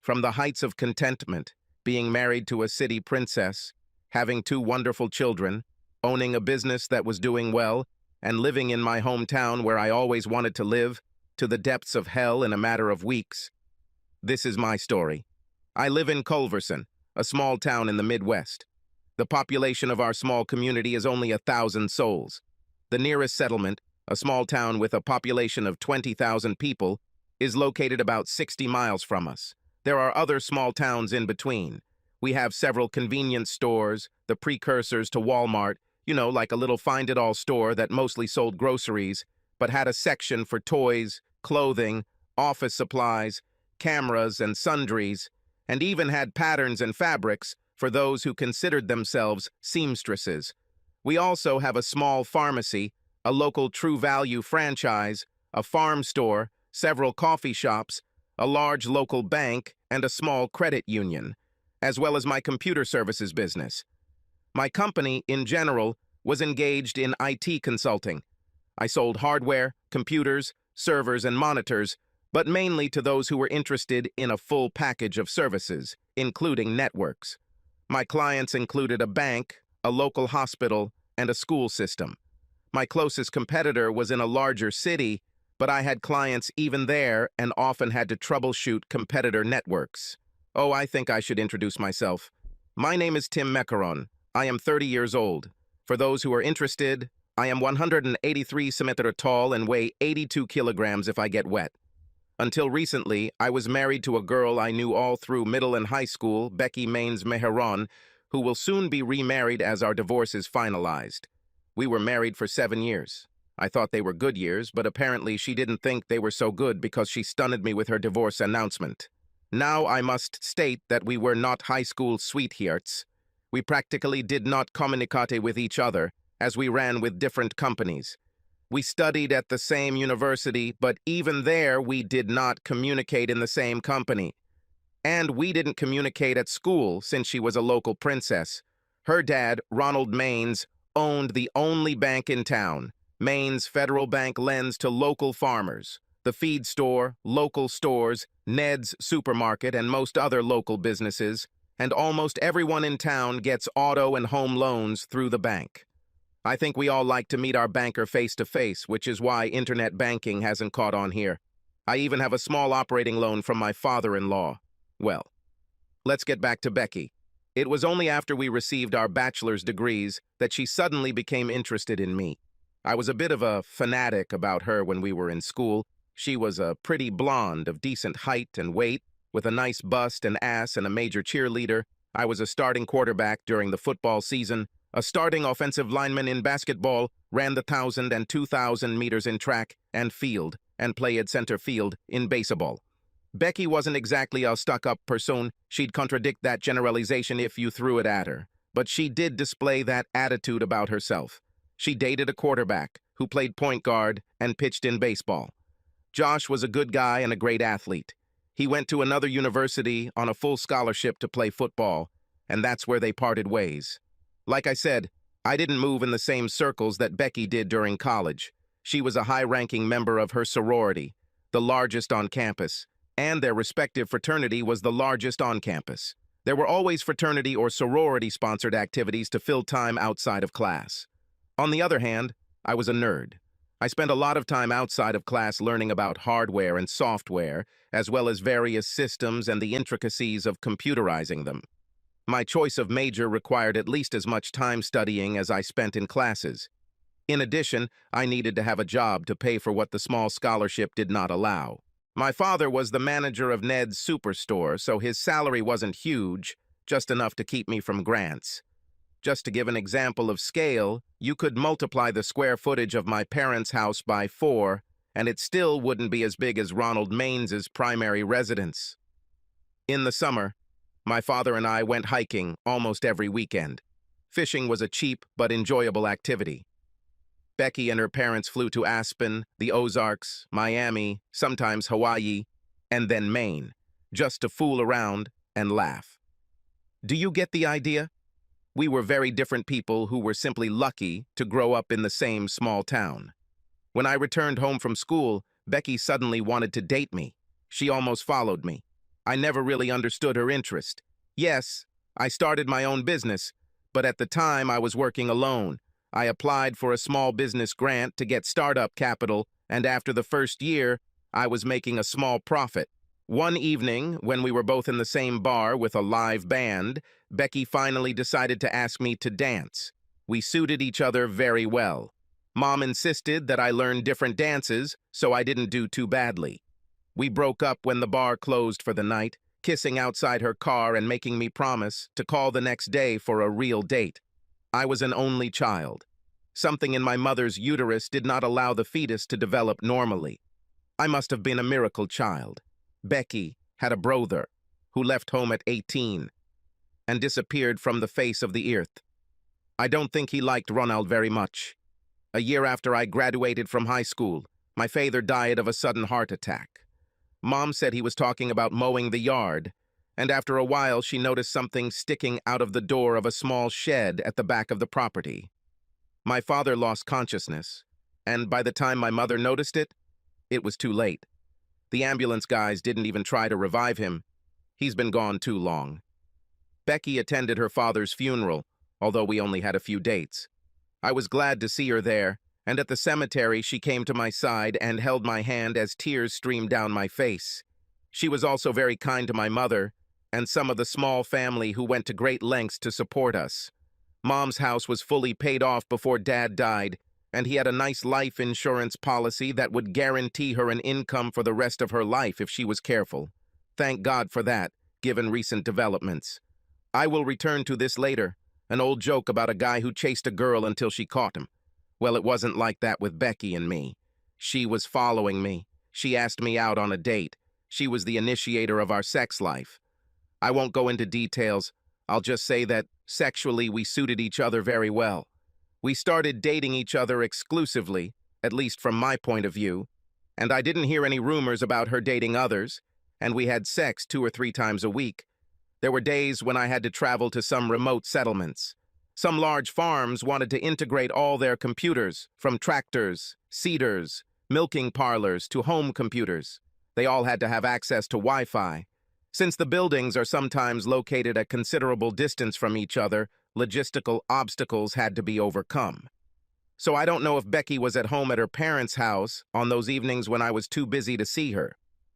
From the heights of contentment, being married to a city princess, having two wonderful children, owning a business that was doing well, and living in my hometown where I always wanted to live, to the depths of hell in a matter of weeks. This is my story. I live in Culverson, a small town in the Midwest. The population of our small community is only 1,000 souls. The nearest settlement, a small town with a population of 20,000 people, is located about 60 miles from us. There are other small towns in between. We have several convenience stores, the precursors to Walmart, like a little find-it-all store that mostly sold groceries, but had a section for toys, clothing, office supplies, cameras, and sundries, and even had patterns and fabrics for those who considered themselves seamstresses. We also have a small pharmacy, a local True Value franchise, a farm store, several coffee shops, a large local bank, and a small credit union, as well as my computer services business. My company, in general, was engaged in IT consulting. I sold hardware, computers, servers, and monitors, but mainly to those who were interested in a full package of services, including networks. My clients included a bank, a local hospital, and a school system. My closest competitor was in a larger city, but I had clients even there and often had to troubleshoot competitor networks. Oh, I think I should introduce myself. My name is Tim Macaron. I am 30 years old. For those who are interested, I am 183 centimeters tall and weigh 82 kilograms if I get wet. Until recently, I was married to a girl I knew all through middle and high school, Becky Maines Meheron, who will soon be remarried as our divorce is finalized. We were married for 7 years. I thought they were good years, but apparently she didn't think they were so good because she stunned me with her divorce announcement. Now I must state that we were not high school sweethearts. We practically did not communicate with each other, as we ran with different companies. We studied at the same university, but even there we did not communicate in the same company. And we didn't communicate at school since she was a local princess. Her dad, Ronald Maines, owned the only bank in town. Maines Federal Bank lends to local farmers, the feed store, local stores, Ned's supermarket, and most other local businesses, and almost everyone in town gets auto and home loans through the bank. I think we all like to meet our banker face-to-face, which is why internet banking hasn't caught on here. I even have a small operating loan from my father-in-law. Well, let's get back to Becky. It was only after we received our bachelor's degrees that she suddenly became interested in me. I was a bit of a fanatic about her when we were in school. She was a pretty blonde of decent height and weight, with a nice bust and ass and a major cheerleader. I was a starting quarterback during the football season, a starting offensive lineman in basketball, ran the 1,000 and 2,000 meters in track and field, and played center field in baseball. Becky wasn't exactly a stuck-up person. She'd contradict that generalization if you threw it at her. But she did display that attitude about herself. She dated a quarterback who played point guard and pitched in baseball. Josh was a good guy and a great athlete. He went to another university on a full scholarship to play football, and that's where they parted ways. Like I said, I didn't move in the same circles that Becky did during college. She was a high-ranking member of her sorority, the largest on campus, and their respective fraternity was the largest on campus. There were always fraternity or sorority-sponsored activities to fill time outside of class. On the other hand, I was a nerd. I spent a lot of time outside of class learning about hardware and software, as well as various systems and the intricacies of computerizing them. My choice of major required at least as much time studying as I spent in classes. In addition, I needed to have a job to pay for what the small scholarship did not allow. My father was the manager of Ned's superstore, so his salary wasn't huge, just enough to keep me from grants. Just to give an example of scale, you could multiply the square footage of my parents' house by 4, and it still wouldn't be as big as Ronald Mains's primary residence. In the summer, my father and I went hiking almost every weekend. Fishing was a cheap but enjoyable activity. Becky and her parents flew to Aspen, the Ozarks, Miami, sometimes Hawaii, and then Maine, just to fool around and laugh. Do you get the idea? We were very different people who were simply lucky to grow up in the same small town. When I returned home from school, Becky suddenly wanted to date me. She almost followed me. I never really understood her interest. Yes, I started my own business, but at the time I was working alone. I applied for a small business grant to get startup capital, and after the first year, I was making a small profit. One evening, when we were both in the same bar with a live band, Becky finally decided to ask me to dance. We suited each other very well. Mom insisted that I learn different dances, so I didn't do too badly. We broke up when the bar closed for the night, kissing outside her car and making me promise to call the next day for a real date. I was an only child. Something in my mother's uterus did not allow the fetus to develop normally. I must have been a miracle child. Becky had a brother who left home at 18 and disappeared from the face of the earth. I don't think he liked Ronald very much. A year after I graduated from high school, my father died of a sudden heart attack. Mom said he was talking about mowing the yard, and after a while she noticed something sticking out of the door of a small shed at the back of the property. My father lost consciousness, and by the time my mother noticed it, it was too late. The ambulance guys didn't even try to revive him. He's been gone too long. Becky attended her father's funeral, although we only had a few dates. I was glad to see her there, and at the cemetery she came to my side and held my hand as tears streamed down my face. She was also very kind to my mother and some of the small family who went to great lengths to support us. Mom's house was fully paid off before Dad died, and he had a nice life insurance policy that would guarantee her an income for the rest of her life if she was careful. Thank God for that, given recent developments. I will return to this later, an old joke about a guy who chased a girl until she caught him. Well, it wasn't like that with Becky and me. She was following me. She asked me out on a date. She was the initiator of our sex life. I won't go into details. I'll just say that sexually we suited each other very well. We started dating each other exclusively, at least from my point of view, and I didn't hear any rumors about her dating others, and we had sex 2 or 3 times a week. There were days when I had to travel to some remote settlements. Some large farms wanted to integrate all their computers, from tractors, seeders, milking parlors to home computers. They all had to have access to Wi-Fi. Since the buildings are sometimes located a considerable distance from each other, logistical obstacles had to be overcome. So I don't know if Becky was at home at her parents' house on those evenings when I was too busy to see her.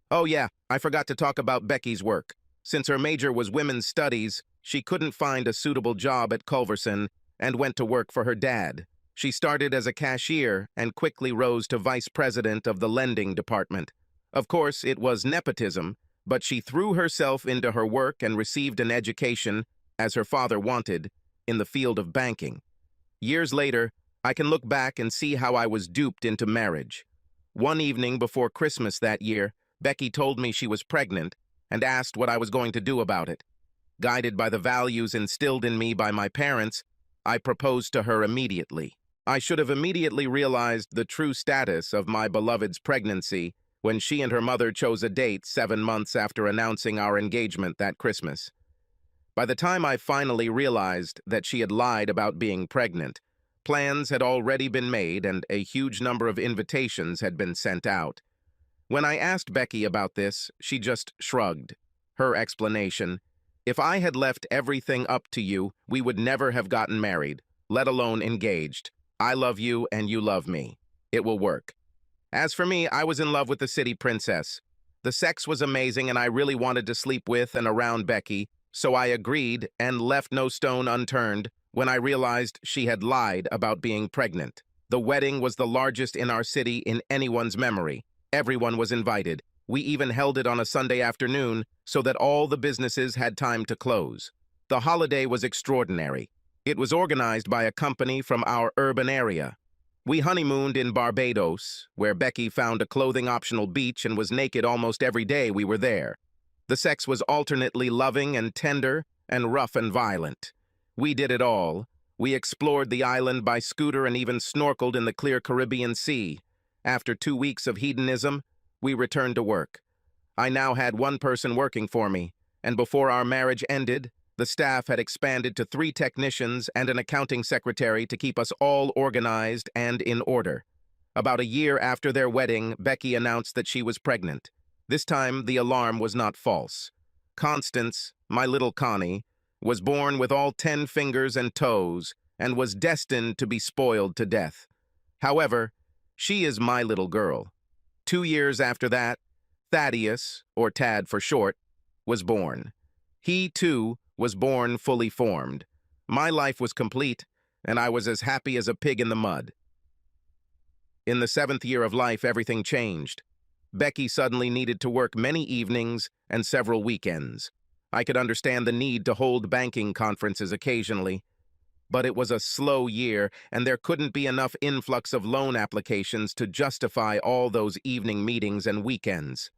Oh yeah, I forgot to talk about Becky's work. Since her major was women's studies, she couldn't find a suitable job at Culverson and went to work for her dad. She started as a cashier and quickly rose to vice president of the lending department. Of course, it was nepotism, but she threw herself into her work and received an education, as her father wanted, in the field of banking. Years later, I can look back and see how I was duped into marriage. One evening before Christmas that year, Becky told me she was pregnant and asked what I was going to do about it. Guided by the values instilled in me by my parents, I proposed to her immediately. I should have immediately realized the true status of my beloved's pregnancy when she and her mother chose a date 7 months after announcing our engagement that Christmas. By the time I finally realized that she had lied about being pregnant, plans had already been made and a huge number of invitations had been sent out. When I asked Becky about this, she just shrugged. Her explanation, "If I had left everything up to you, we would never have gotten married, let alone engaged. I love you and you love me. It will work." As for me, I was in love with the city princess. The sex was amazing and I really wanted to sleep with and around Becky, so I agreed and left no stone unturned when I realized she had lied about being pregnant. The wedding was the largest in our city in anyone's memory. Everyone was invited. We even held it on a Sunday afternoon so that all the businesses had time to close. The holiday was extraordinary. It was organized by a company from our urban area. We honeymooned in Barbados, where Becky found a clothing-optional beach and was naked almost every day we were there. The sex was alternately loving and tender and rough and violent. We did it all. We explored the island by scooter and even snorkeled in the clear Caribbean Sea. After 2 weeks of hedonism, we returned to work. I now had one person working for me, and before our marriage ended, the staff had expanded to 3 technicians and an accounting secretary to keep us all organized and in order. About a year after their wedding, Becky announced that she was pregnant. This time, the alarm was not false. Constance, my little Connie, was born with all 10 fingers and toes and was destined to be spoiled to death. However, she is my little girl. 2 years after that, Thaddeus, or Tad for short, was born. He, too, was born fully formed. My life was complete, and I was as happy as a pig in the mud. In the 7th year of life, everything changed. Becky suddenly needed to work many evenings and several weekends. I could understand the need to hold banking conferences occasionally, but it was a slow year, and there couldn't be enough influx of loan applications to justify all those evening meetings and weekends.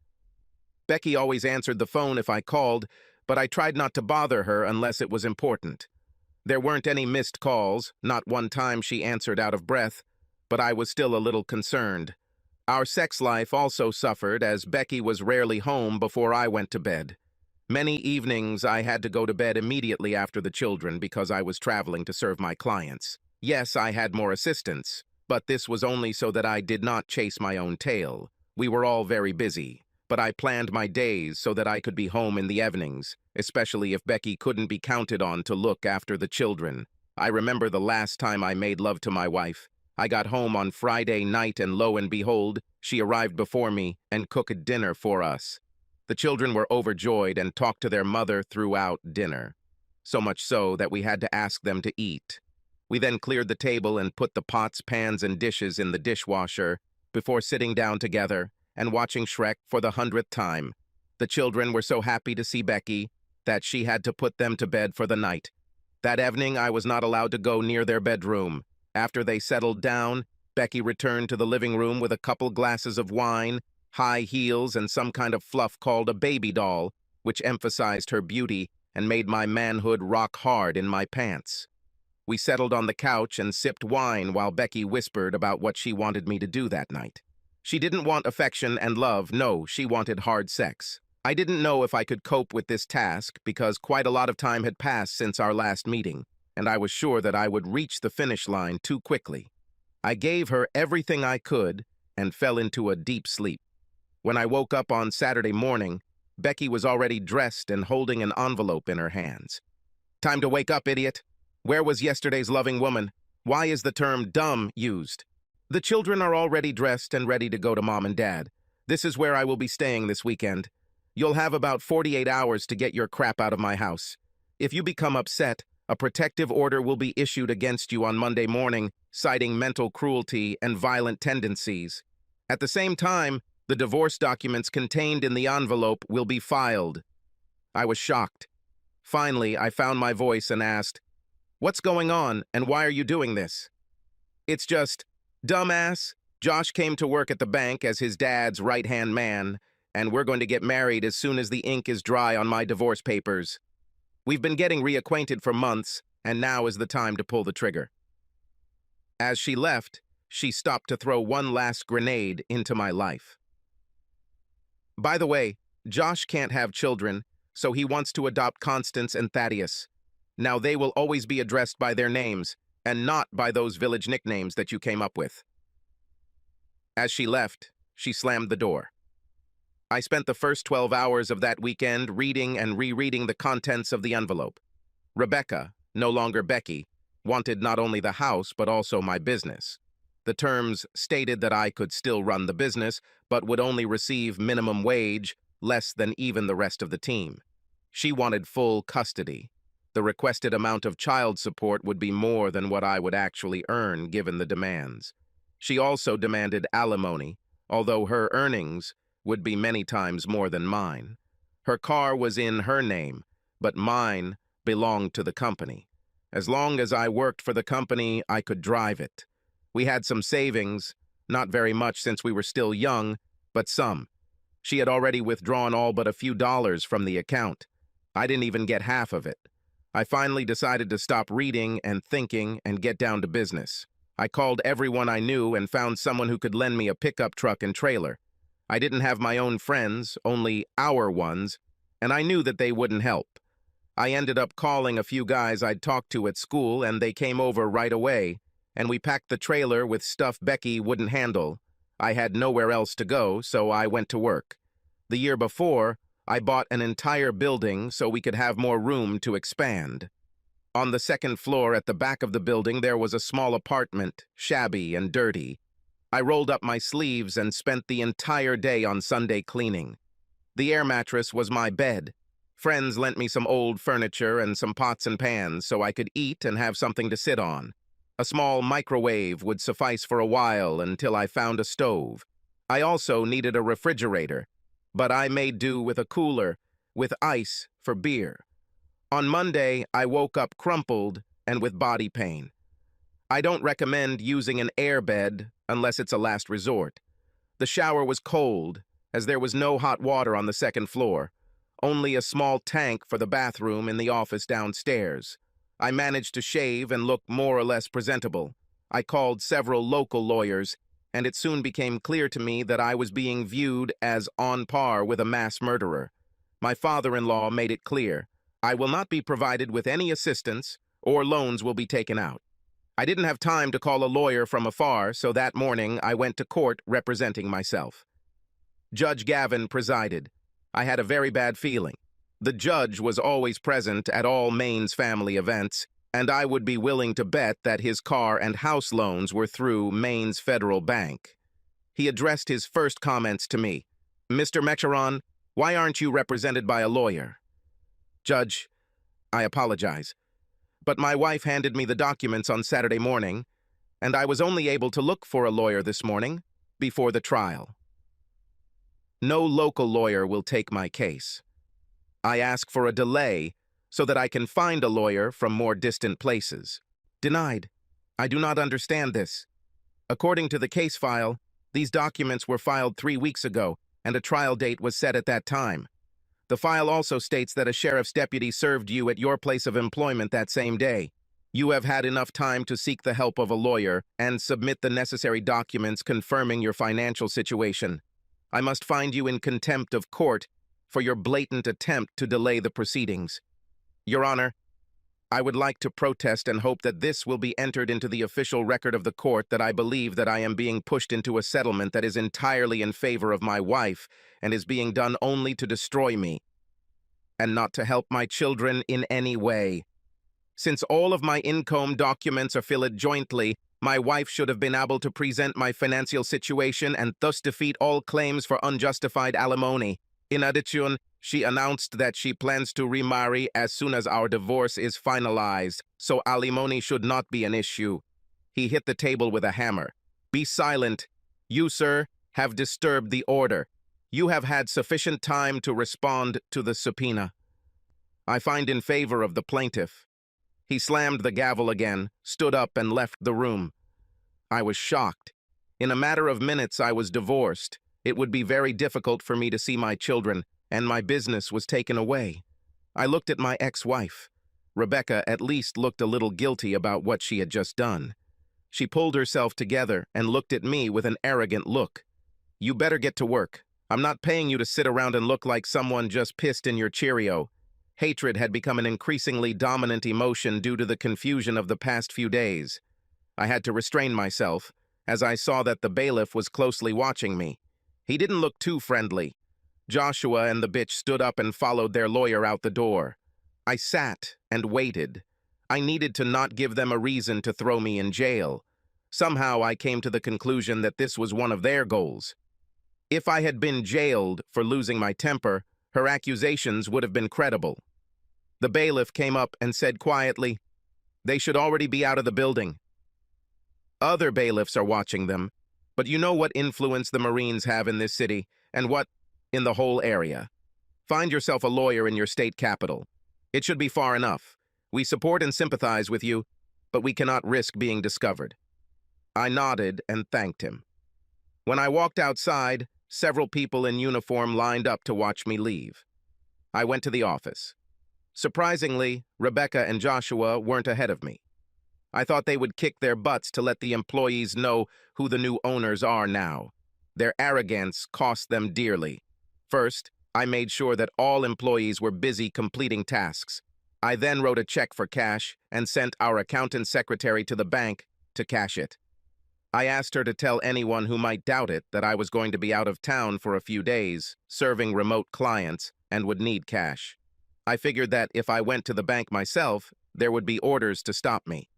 Becky always answered the phone if I called, but I tried not to bother her unless it was important. There weren't any missed calls, not one time she answered out of breath, but I was still a little concerned. Our sex life also suffered, as Becky was rarely home before I went to bed. Many evenings I had to go to bed immediately after the children because I was traveling to serve my clients. Yes, I had more assistants, but this was only so that I did not chase my own tail. We were all very busy, but I planned my days so that I could be home in the evenings, especially if Becky couldn't be counted on to look after the children. I remember the last time I made love to my wife. I got home on Friday night, and lo and behold, she arrived before me and cooked dinner for us. The children were overjoyed and talked to their mother throughout dinner, so much so that we had to ask them to eat. We then cleared the table and put the pots, pans, and dishes in the dishwasher before sitting down together and watching Shrek for the 100th time. The children were so happy to see Becky that she had to put them to bed for the night. That evening, I was not allowed to go near their bedroom. After they settled down, Becky returned to the living room with a couple glasses of wine, high heels, and some kind of fluff called a baby doll, which emphasized her beauty and made my manhood rock hard in my pants. We settled on the couch and sipped wine while Becky whispered about what she wanted me to do that night. She didn't want affection and love, no, she wanted hard sex. I didn't know if I could cope with this task because quite a lot of time had passed since our last meeting, and I was sure that I would reach the finish line too quickly. I gave her everything I could and fell into a deep sleep. When I woke up on Saturday morning, Becky was already dressed and holding an envelope in her hands. "Time to wake up, idiot. Where was yesterday's loving woman? Why is the term dumb used? The children are already dressed and ready to go to Mom and Dad. This is where I will be staying this weekend. You'll have about 48 hours to get your crap out of my house. If you become upset, a protective order will be issued against you on Monday morning, citing mental cruelty and violent tendencies. At the same time, the divorce documents contained in the envelope will be filed." I was shocked. Finally, I found my voice and asked, "What's going on, and why are you doing this?" "It's just, dumbass, Josh came to work at the bank as his dad's right-hand man, and we're going to get married as soon as the ink is dry on my divorce papers. We've been getting reacquainted for months, and now is the time to pull the trigger." As she left, she stopped to throw one last grenade into my life. "By the way, Josh can't have children, so he wants to adopt Constance and Thaddeus. Now they will always be addressed by their names, and not by those village nicknames that you came up with." As she left, she slammed the door. I spent the first 12 hours of that weekend reading and rereading the contents of the envelope. Rebecca, no longer Becky, wanted not only the house but also my business. The terms stated that I could still run the business, but would only receive minimum wage, less than even the rest of the team. She wanted full custody. The requested amount of child support would be more than what I would actually earn given the demands. She also demanded alimony, although her earnings would be many times more than mine. Her car was in her name, but mine belonged to the company. As long as I worked for the company, I could drive it. We had some savings, not very much since we were still young, but some. She had already withdrawn all but a few dollars from the account. I didn't even get half of it. I finally decided to stop reading and thinking and get down to business. I called everyone I knew and found someone who could lend me a pickup truck and trailer. I didn't have my own friends, only our ones, and I knew that they wouldn't help. I ended up calling a few guys I'd talked to at school, and they came over right away, and we packed the trailer with stuff Becky wouldn't handle. I had nowhere else to go, so I went to work. The year before, I bought an entire building so we could have more room to expand. On the second floor at the back of the building, there was a small apartment, shabby and dirty. I rolled up my sleeves and spent the entire day on Sunday cleaning. The air mattress was my bed. Friends lent me some old furniture and some pots and pans so I could eat and have something to sit on. A small microwave would suffice for a while until I found a stove. I also needed a refrigerator, but I made do with a cooler, with ice for beer. On Monday, I woke up crumpled and with body pain. I don't recommend using an airbed unless it's a last resort. The shower was cold, as there was no hot water on the second floor, only a small tank for the bathroom in the office downstairs. I managed to shave and look more or less presentable. I called several local lawyers, and it soon became clear to me that I was being viewed as on par with a mass murderer. My father-in-law made it clear, I will not be provided with any assistance, or loans will be taken out. I didn't have time to call a lawyer from afar, so that morning I went to court representing myself. Judge Gavin presided. I had a very bad feeling. The judge was always present at all Maine's family events, and I would be willing to bet that his car and house loans were through Maine's Federal Bank. He addressed his first comments to me. "Mr. Mecharon, why aren't you represented by a lawyer?" "Judge, I apologize, but my wife handed me the documents on Saturday morning, and I was only able to look for a lawyer this morning, before the trial. No local lawyer will take my case. I ask for a delay so that I can find a lawyer from more distant places." "Denied. I do not understand this. According to the case file, these documents were filed 3 weeks ago, and a trial date was set at that time. The file also states that a sheriff's deputy served you at your place of employment that same day. You have had enough time to seek the help of a lawyer and submit the necessary documents confirming your financial situation. I must find you in contempt of court for your blatant attempt to delay the proceedings. Your Honor, I would like to protest and hope that this will be entered into the official record of the court that I believe that I am being pushed into a settlement that is entirely in favor of my wife and is being done only to destroy me and not to help my children in any way. Since all of my income documents are filled jointly, my wife should have been able to present my financial situation and thus defeat all claims for unjustified alimony. In addition, she announced that she plans to remarry as soon as our divorce is finalized, so alimony should not be an issue." He hit the table with a hammer. "Be silent. You, sir, have disturbed the order. You have had sufficient time to respond to the subpoena. I find in favor of the plaintiff." He slammed the gavel again, stood up, and left the room. I was shocked. In a matter of minutes, I was divorced. It would be very difficult for me to see my children, and my business was taken away. I looked at my ex-wife. Rebecca at least looked a little guilty about what she had just done. She pulled herself together and looked at me with an arrogant look. "You better get to work. I'm not paying you to sit around and look like someone just pissed in your Cheerio." Hatred had become an increasingly dominant emotion due to the confusion of the past few days. I had to restrain myself, as I saw that the bailiff was closely watching me. He didn't look too friendly. Joshua and the bitch stood up and followed their lawyer out the door. I sat and waited. I needed to not give them a reason to throw me in jail. Somehow I came to the conclusion that this was one of their goals. If I had been jailed for losing my temper, her accusations would have been credible. The bailiff came up and said quietly, "They should already be out of the building. Other bailiffs are watching them, but you know what influence the Marines have in this city, and what in the whole area. Find yourself a lawyer in your state capital. It should be far enough. We support and sympathize with you, but we cannot risk being discovered." I nodded and thanked him. When I walked outside, several people in uniform lined up to watch me leave. I went to the office. Surprisingly, Rebecca and Joshua weren't ahead of me. I thought they would kick their butts to let the employees know who the new owners are now. Their arrogance cost them dearly. First, I made sure that all employees were busy completing tasks. I then wrote a check for cash and sent our accountant secretary to the bank to cash it. I asked her to tell anyone who might doubt it that I was going to be out of town for a few days, serving remote clients, and would need cash. I figured that if I went to the bank myself, there would be orders to stop me.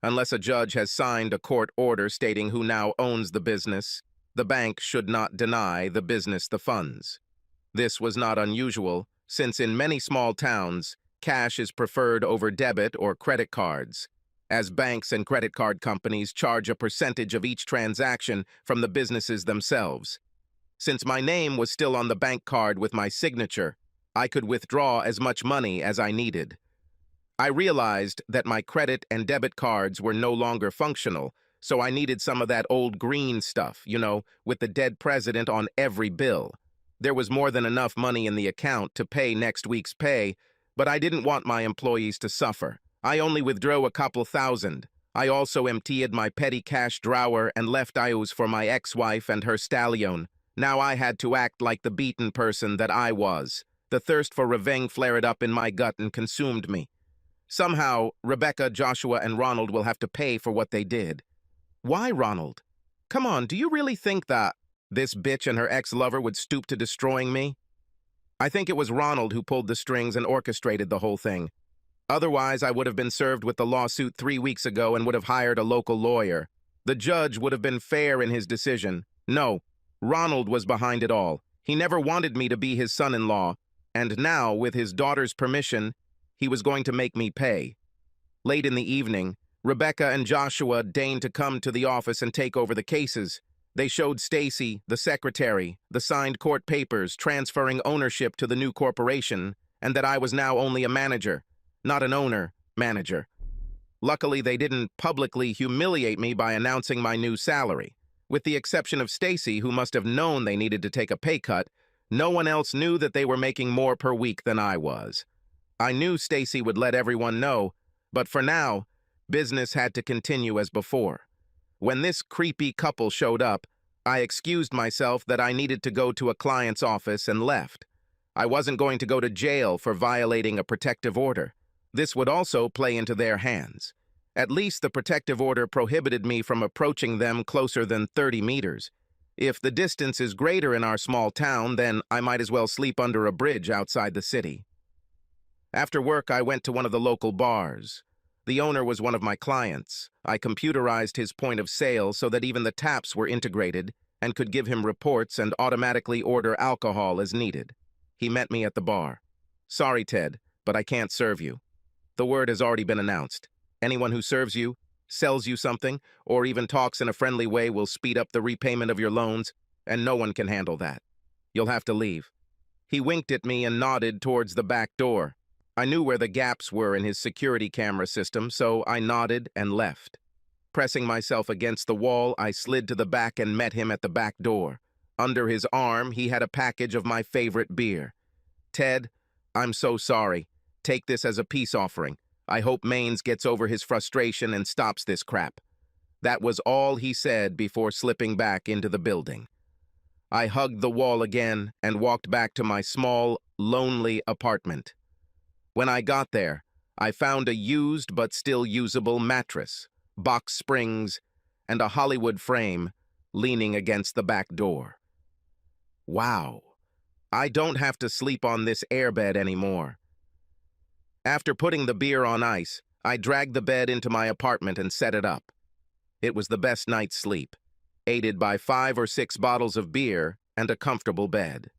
Unless a judge has signed a court order stating who now owns the business, the bank should not deny the business the funds. This was not unusual, since in many small towns, cash is preferred over debit or credit cards, as banks and credit card companies charge a percentage of each transaction from the businesses themselves. Since my name was still on the bank card with my signature, I could withdraw as much money as I needed. I realized that my credit and debit cards were no longer functional, so I needed some of that old green stuff, with the dead president on every bill. There was more than enough money in the account to pay next week's pay, but I didn't want my employees to suffer. I only withdrew a couple thousand. I also emptied my petty cash drawer and left IOs for my ex-wife and her stallion. Now I had to act like the beaten person that I was. The thirst for revenge flared up in my gut and consumed me. Somehow, Rebecca, Joshua, and Ronald will have to pay for what they did. Why, Ronald? Come on, do you really think that this bitch and her ex-lover would stoop to destroying me? I think it was Ronald who pulled the strings and orchestrated the whole thing. Otherwise, I would have been served with the lawsuit 3 weeks ago and would have hired a local lawyer. The judge would have been fair in his decision. No, Ronald was behind it all. He never wanted me to be his son-in-law, and now, with his daughter's permission, he was going to make me pay. Late in the evening, Rebecca and Joshua deigned to come to the office and take over the cases. They showed Stacy, the secretary, the signed court papers transferring ownership to the new corporation, and that I was now only a manager, not an owner, manager. Luckily, they didn't publicly humiliate me by announcing my new salary. With the exception of Stacy, who must have known they needed to take a pay cut, no one else knew that they were making more per week than I was. I knew Stacy would let everyone know, but for now, business had to continue as before. When this creepy couple showed up, I excused myself that I needed to go to a client's office and left. I wasn't going to go to jail for violating a protective order. This would also play into their hands. At least the protective order prohibited me from approaching them closer than 30 meters. If the distance is greater in our small town, then I might as well sleep under a bridge outside the city. After work, I went to one of the local bars. The owner was one of my clients. I computerized his point of sale so that even the taps were integrated and could give him reports and automatically order alcohol as needed. He met me at the bar. Sorry, Ted, but I can't serve you. The word has already been announced. Anyone who serves you, sells you something, or even talks in a friendly way will speed up the repayment of your loans, and no one can handle that. You'll have to leave. He winked at me and nodded towards the back door. I knew where the gaps were in his security camera system, so I nodded and left. Pressing myself against the wall, I slid to the back and met him at the back door. Under his arm, he had a package of my favorite beer. Ted, I'm so sorry. Take this as a peace offering. I hope Maines gets over his frustration and stops this crap. That was all he said before slipping back into the building. I hugged the wall again and walked back to my small, lonely apartment. When I got there, I found a used but still usable mattress, box springs, and a Hollywood frame leaning against the back door. Wow, I don't have to sleep on this airbed anymore. After putting the beer on ice, I dragged the bed into my apartment and set it up. It was the best night's sleep, aided by 5 or 6 bottles of beer and a comfortable bed.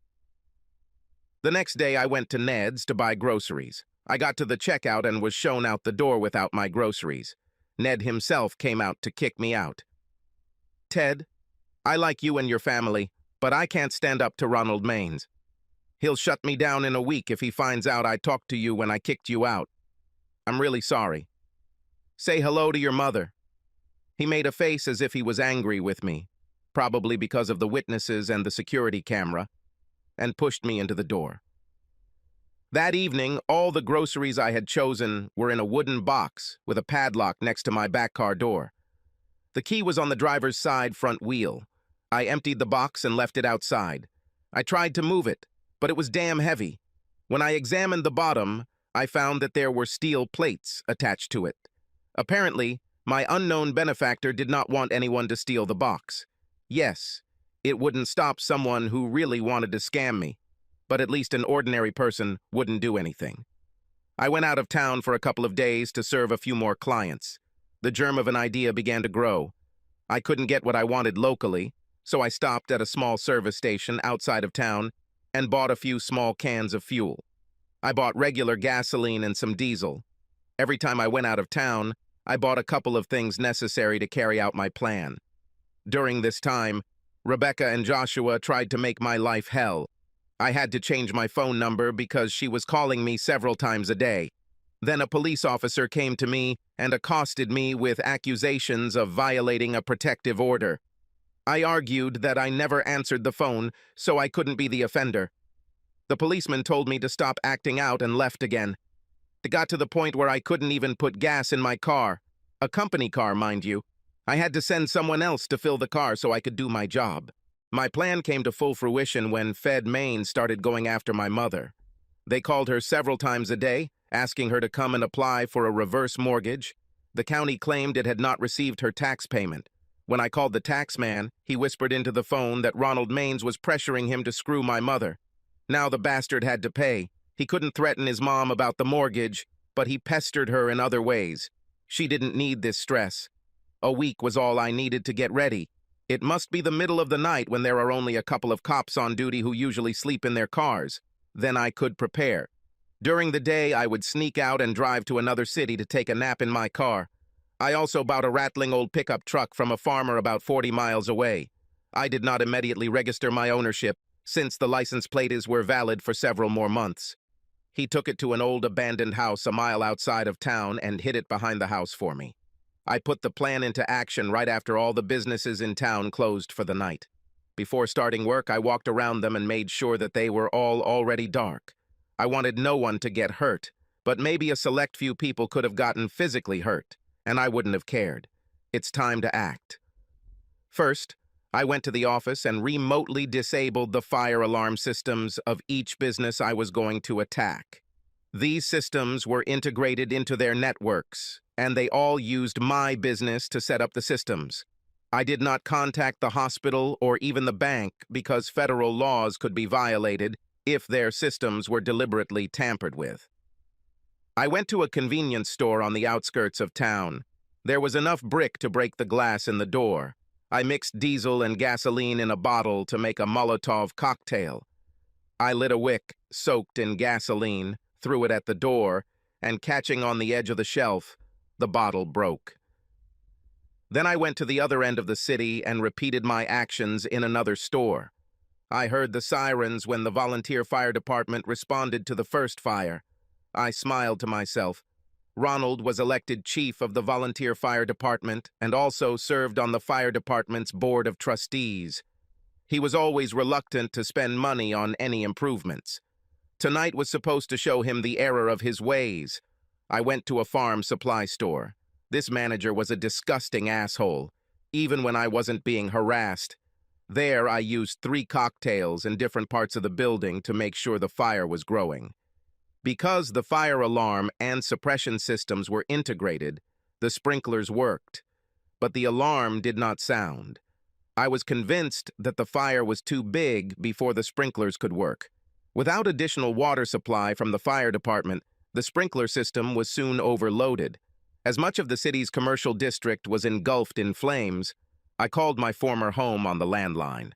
The next day, I went to Ned's to buy groceries. I got to the checkout and was shown out the door without my groceries. Ned himself came out to kick me out. Ted, I like you and your family, but I can't stand up to Ronald Maines. He'll shut me down in a week if he finds out I talked to you when I kicked you out. I'm really sorry. Say hello to your mother. He made a face as if he was angry with me, probably because of the witnesses and the security camera, and pushed me into the door. That evening, all the groceries I had chosen were in a wooden box with a padlock next to my back car door. The key was on the driver's side front wheel. I emptied the box and left it outside. I tried to move it, but it was damn heavy. When I examined the bottom, I found that there were steel plates attached to it. Apparently, my unknown benefactor did not want anyone to steal the box. Yes, it wouldn't stop someone who really wanted to scam me. but at least an ordinary person wouldn't do anything. I went out of town for a couple of days to serve a few more clients. The germ of an idea began to grow. I couldn't get what I wanted locally, so I stopped at a small service station outside of town and bought a few small cans of fuel. I bought regular gasoline and some diesel. Every time I went out of town, I bought a couple of things necessary to carry out my plan. During this time, Rebecca and Joshua tried to make my life hell. I had to change my phone number because she was calling me several times a day. Then a police officer came to me and accosted me with accusations of violating a protective order. I argued that I never answered the phone, so I couldn't be the offender. The policeman told me to stop acting out and left again. It got to the point where I couldn't even put gas in my car. A company car, mind you. I had to send someone else to fill the car so I could do my job. My plan came to full fruition when Fed Maine started going after my mother. They called her several times a day, asking her to come and apply for a reverse mortgage. The county claimed it had not received her tax payment. When I called the tax man, he whispered into the phone that Ronald Maines was pressuring him to screw my mother. Now the bastard had to pay. He couldn't threaten his mom about the mortgage, but he pestered her in other ways. She didn't need this stress. A week was all I needed to get ready. It must be the middle of the night when there are only a couple of cops on duty who usually sleep in their cars. Then I could prepare. During the day, I would sneak out and drive to another city to take a nap in my car. I also bought a rattling old pickup truck from a farmer about 40 miles away. I did not immediately register my ownership, since the license plates were valid for several more months. He took it to an old abandoned house a mile outside of town and hid it behind the house for me. I put the plan into action right after all the businesses in town closed for the night. Before starting work, I walked around them and made sure that they were all already dark. I wanted no one to get hurt, but maybe a select few people could have gotten physically hurt, and I wouldn't have cared. It's time to act. First, I went to the office and remotely disabled the fire alarm systems of each business I was going to attack. These systems were integrated into their networks, and they all used my business to set up the systems. I did not contact the hospital or even the bank because federal laws could be violated if their systems were deliberately tampered with. I went to a convenience store on the outskirts of town. There was enough brick to break the glass in the door. I mixed diesel and gasoline in a bottle to make a Molotov cocktail. I lit a wick, soaked in gasoline, threw it at the door, and catching on the edge of the shelf, the bottle broke. Then I went to the other end of the city and repeated my actions in another store. I heard the sirens when the volunteer fire department responded to the first fire. I smiled to myself. Ronald was elected chief of the volunteer fire department and also served on the fire department's board of trustees. He was always reluctant to spend money on any improvements. Tonight was supposed to show him the error of his ways. I went to a farm supply store. This manager was a disgusting asshole, even when I wasn't being harassed. There, I used 3 cocktails in different parts of the building to make sure the fire was growing. Because the fire alarm and suppression systems were integrated, the sprinklers worked, but the alarm did not sound. I was convinced that the fire was too big before the sprinklers could work. Without additional water supply from the fire department, the sprinkler system was soon overloaded. As much of the city's commercial district was engulfed in flames, I called my former home on the landline.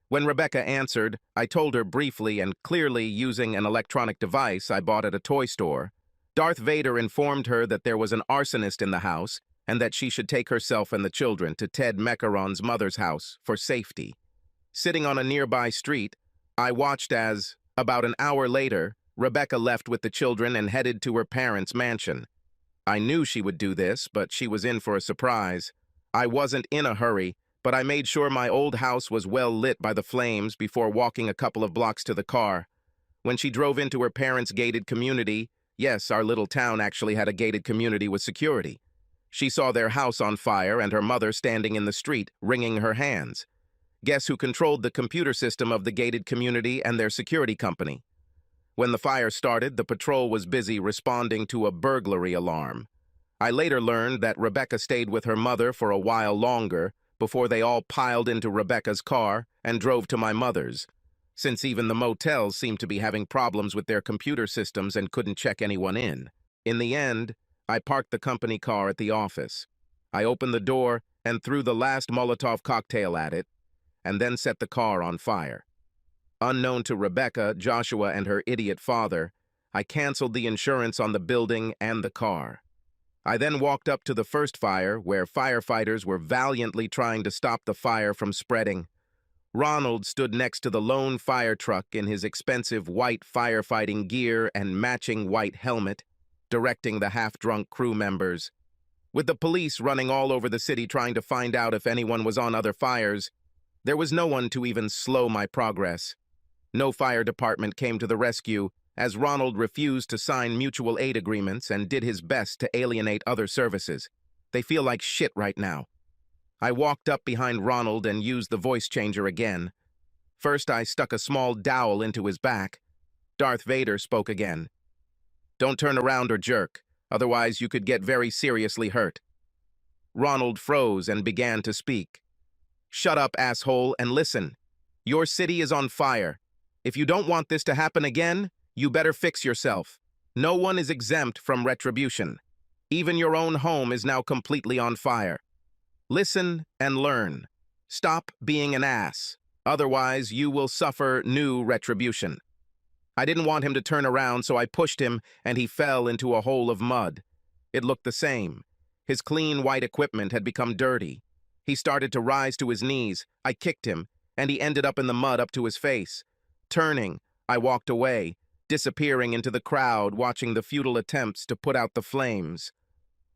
When Rebecca answered, I told her briefly and clearly using an electronic device I bought at a toy store. Darth Vader informed her that there was an arsonist in the house and that she should take herself and the children to Ted Macaron's mother's house for safety. Sitting on a nearby street, I watched as, about an hour later, Rebecca left with the children and headed to her parents' mansion. I knew she would do this, but she was in for a surprise. I wasn't in a hurry, but I made sure my old house was well lit by the flames before walking a couple of blocks to the car. When she drove into her parents' gated community, yes, our little town actually had a gated community with security. She saw their house on fire and her mother standing in the street, wringing her hands. Guess who controlled the computer system of the gated community and their security company? When the fire started, the patrol was busy responding to a burglary alarm. I later learned that Rebecca stayed with her mother for a while longer before they all piled into Rebecca's car and drove to my mother's. since even the motels seemed to be having problems with their computer systems and couldn't check anyone in. In the end, I parked the company car at the office. I opened the door and threw the last Molotov cocktail at it, and then set the car on fire. Unknown to Rebecca, Joshua, and her idiot father, I canceled the insurance on the building and the car. I then walked up to the first fire, where firefighters were valiantly trying to stop the fire from spreading. Ronald stood next to the lone fire truck in his expensive white firefighting gear and matching white helmet, directing the half-drunk crew members. With the police running all over the city trying to find out if anyone was on other fires, there was no one to even slow my progress. No fire department came to the rescue, as Ronald refused to sign mutual aid agreements and did his best to alienate other services. They feel like shit right now. I walked up behind Ronald and used the voice changer again. First, I stuck a small dowel into his back. Darth Vader spoke again. "Don't turn around or jerk, otherwise you could get very seriously hurt." Ronald froze and began to speak. "Shut up, asshole, and listen. Your city is on fire. If you don't want this to happen again, you better fix yourself. No one is exempt from retribution. Even your own home is now completely on fire. Listen and learn. Stop being an ass. Otherwise, you will suffer new retribution." I didn't want him to turn around, so I pushed him, and he fell into a hole of mud. It looked the same. His clean white equipment had become dirty. He started to rise to his knees. I kicked him, and he ended up in the mud up to his face. Turning, I walked away, disappearing into the crowd, watching the futile attempts to put out the flames.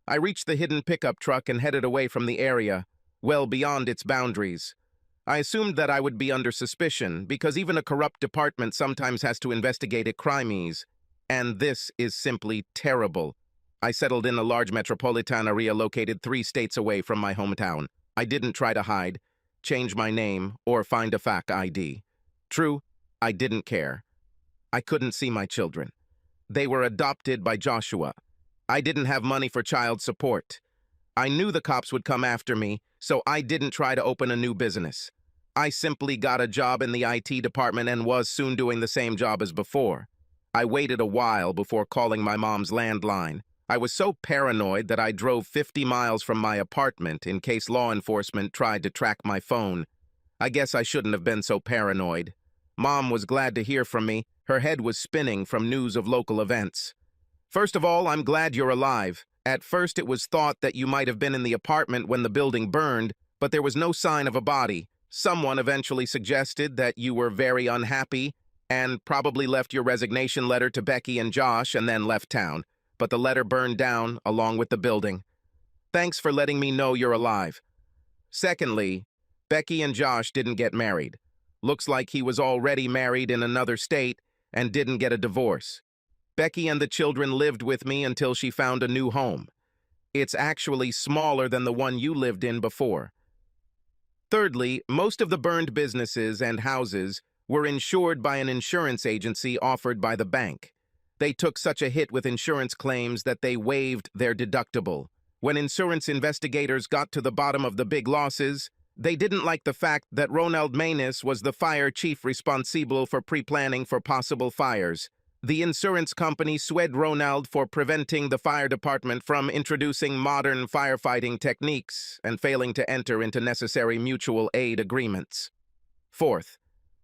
I reached the hidden pickup truck and headed away from the area, well beyond its boundaries. I assumed that I would be under suspicion, because even a corrupt department sometimes has to investigate a crimes, and this is simply terrible. I settled in a large metropolitan area located 3 states away from my hometown. I didn't try to hide, change my name, or find a fake ID. True, I didn't care. I couldn't see my children. They were adopted by Joshua. I didn't have money for child support. I knew the cops would come after me, so I didn't try to open a new business. I simply got a job in the IT department and was soon doing the same job as before. I waited a while before calling my mom's landline. I was so paranoid that I drove 50 miles from my apartment in case law enforcement tried to track my phone. I guess I shouldn't have been so paranoid. Mom was glad to hear from me. Her head was spinning from news of local events. "First of all, I'm glad you're alive. At first, it was thought that you might have been in the apartment when the building burned, but there was no sign of a body. Someone eventually suggested that you were very unhappy and probably left your resignation letter to Becky and Josh and then left town, but the letter burned down along with the building. Thanks for letting me know you're alive. Secondly, Becky and Josh didn't get married. Looks like he was already married in another state and didn't get a divorce. Becky and the children lived with me until she found a new home. It's actually smaller than the one you lived in before. Thirdly, most of the burned businesses and houses were insured by an insurance agency offered by the bank. They took such a hit with insurance claims that they waived their deductible. When insurance investigators got to the bottom of the big losses, they didn't like the fact that Ronald Manus was the fire chief responsible for pre-planning for possible fires. The insurance company sued Ronald for preventing the fire department from introducing modern firefighting techniques and failing to enter into necessary mutual aid agreements. Fourth,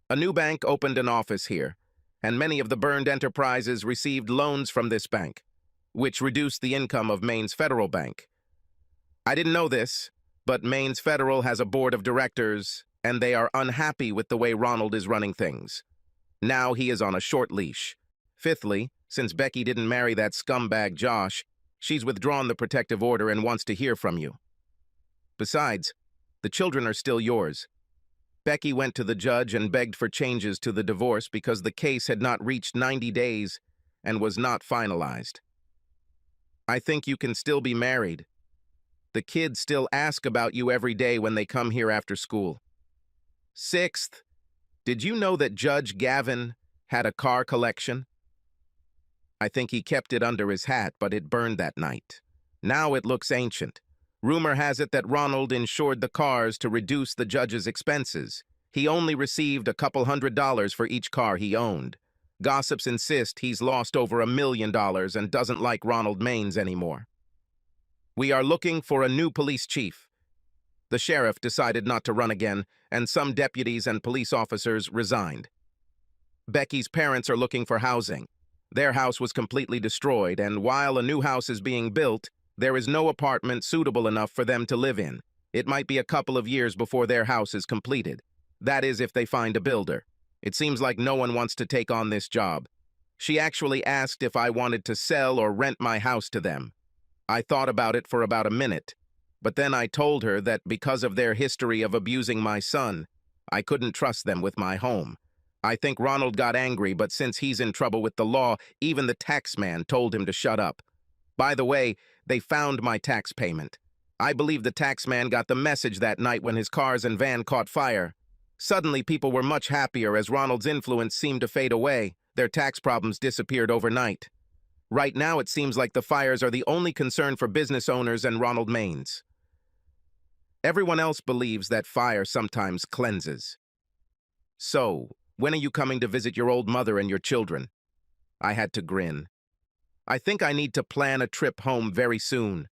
a new bank opened an office here, and many of the burned enterprises received loans from this bank, which reduced the income of Maine's Federal Bank. I didn't know this, but Maine's Federal has a board of directors, and they are unhappy with the way Ronald is running things. Now he is on a short leash. Fifthly, since Becky didn't marry that scumbag Josh, she's withdrawn the protective order and wants to hear from you. Besides, the children are still yours. Becky went to the judge and begged for changes to the divorce because the case had not reached 90 days and was not finalized. I think you can still be married. The kids still ask about you every day when they come here after school. Sixth, did you know that Judge Gavin had a car collection? I think he kept it under his hat, but it burned that night. Now it looks ancient. Rumor has it that Ronald insured the cars to reduce the judge's expenses. He only received a couple $100 for each car he owned. Gossips insist he's lost over $1 million and doesn't like Ronald Maines anymore. We are looking for a new police chief. The sheriff decided not to run again, and some deputies and police officers resigned. Becky's parents are looking for housing. Their house was completely destroyed, and while a new house is being built, there is no apartment suitable enough for them to live in. It might be a couple of years before their house is completed. That is, if they find a builder. It seems like no one wants to take on this job. She actually asked if I wanted to sell or rent my house to them. I thought about it for about a minute, but then I told her that because of their history of abusing my son, I couldn't trust them with my home. I think Ronald got angry, but since he's in trouble with the law, even the tax man told him to shut up. By the way, they found my tax payment. I believe the tax man got the message that night when his cars and van caught fire. Suddenly, people were much happier as Ronald's influence seemed to fade away. Their tax problems disappeared overnight. Right now, it seems like the fires are the only concern for business owners and Ronald Maines. Everyone else believes that fire sometimes cleanses. So, when are you coming to visit your old mother and your children? I had to grin. I think I need to plan a trip home very soon.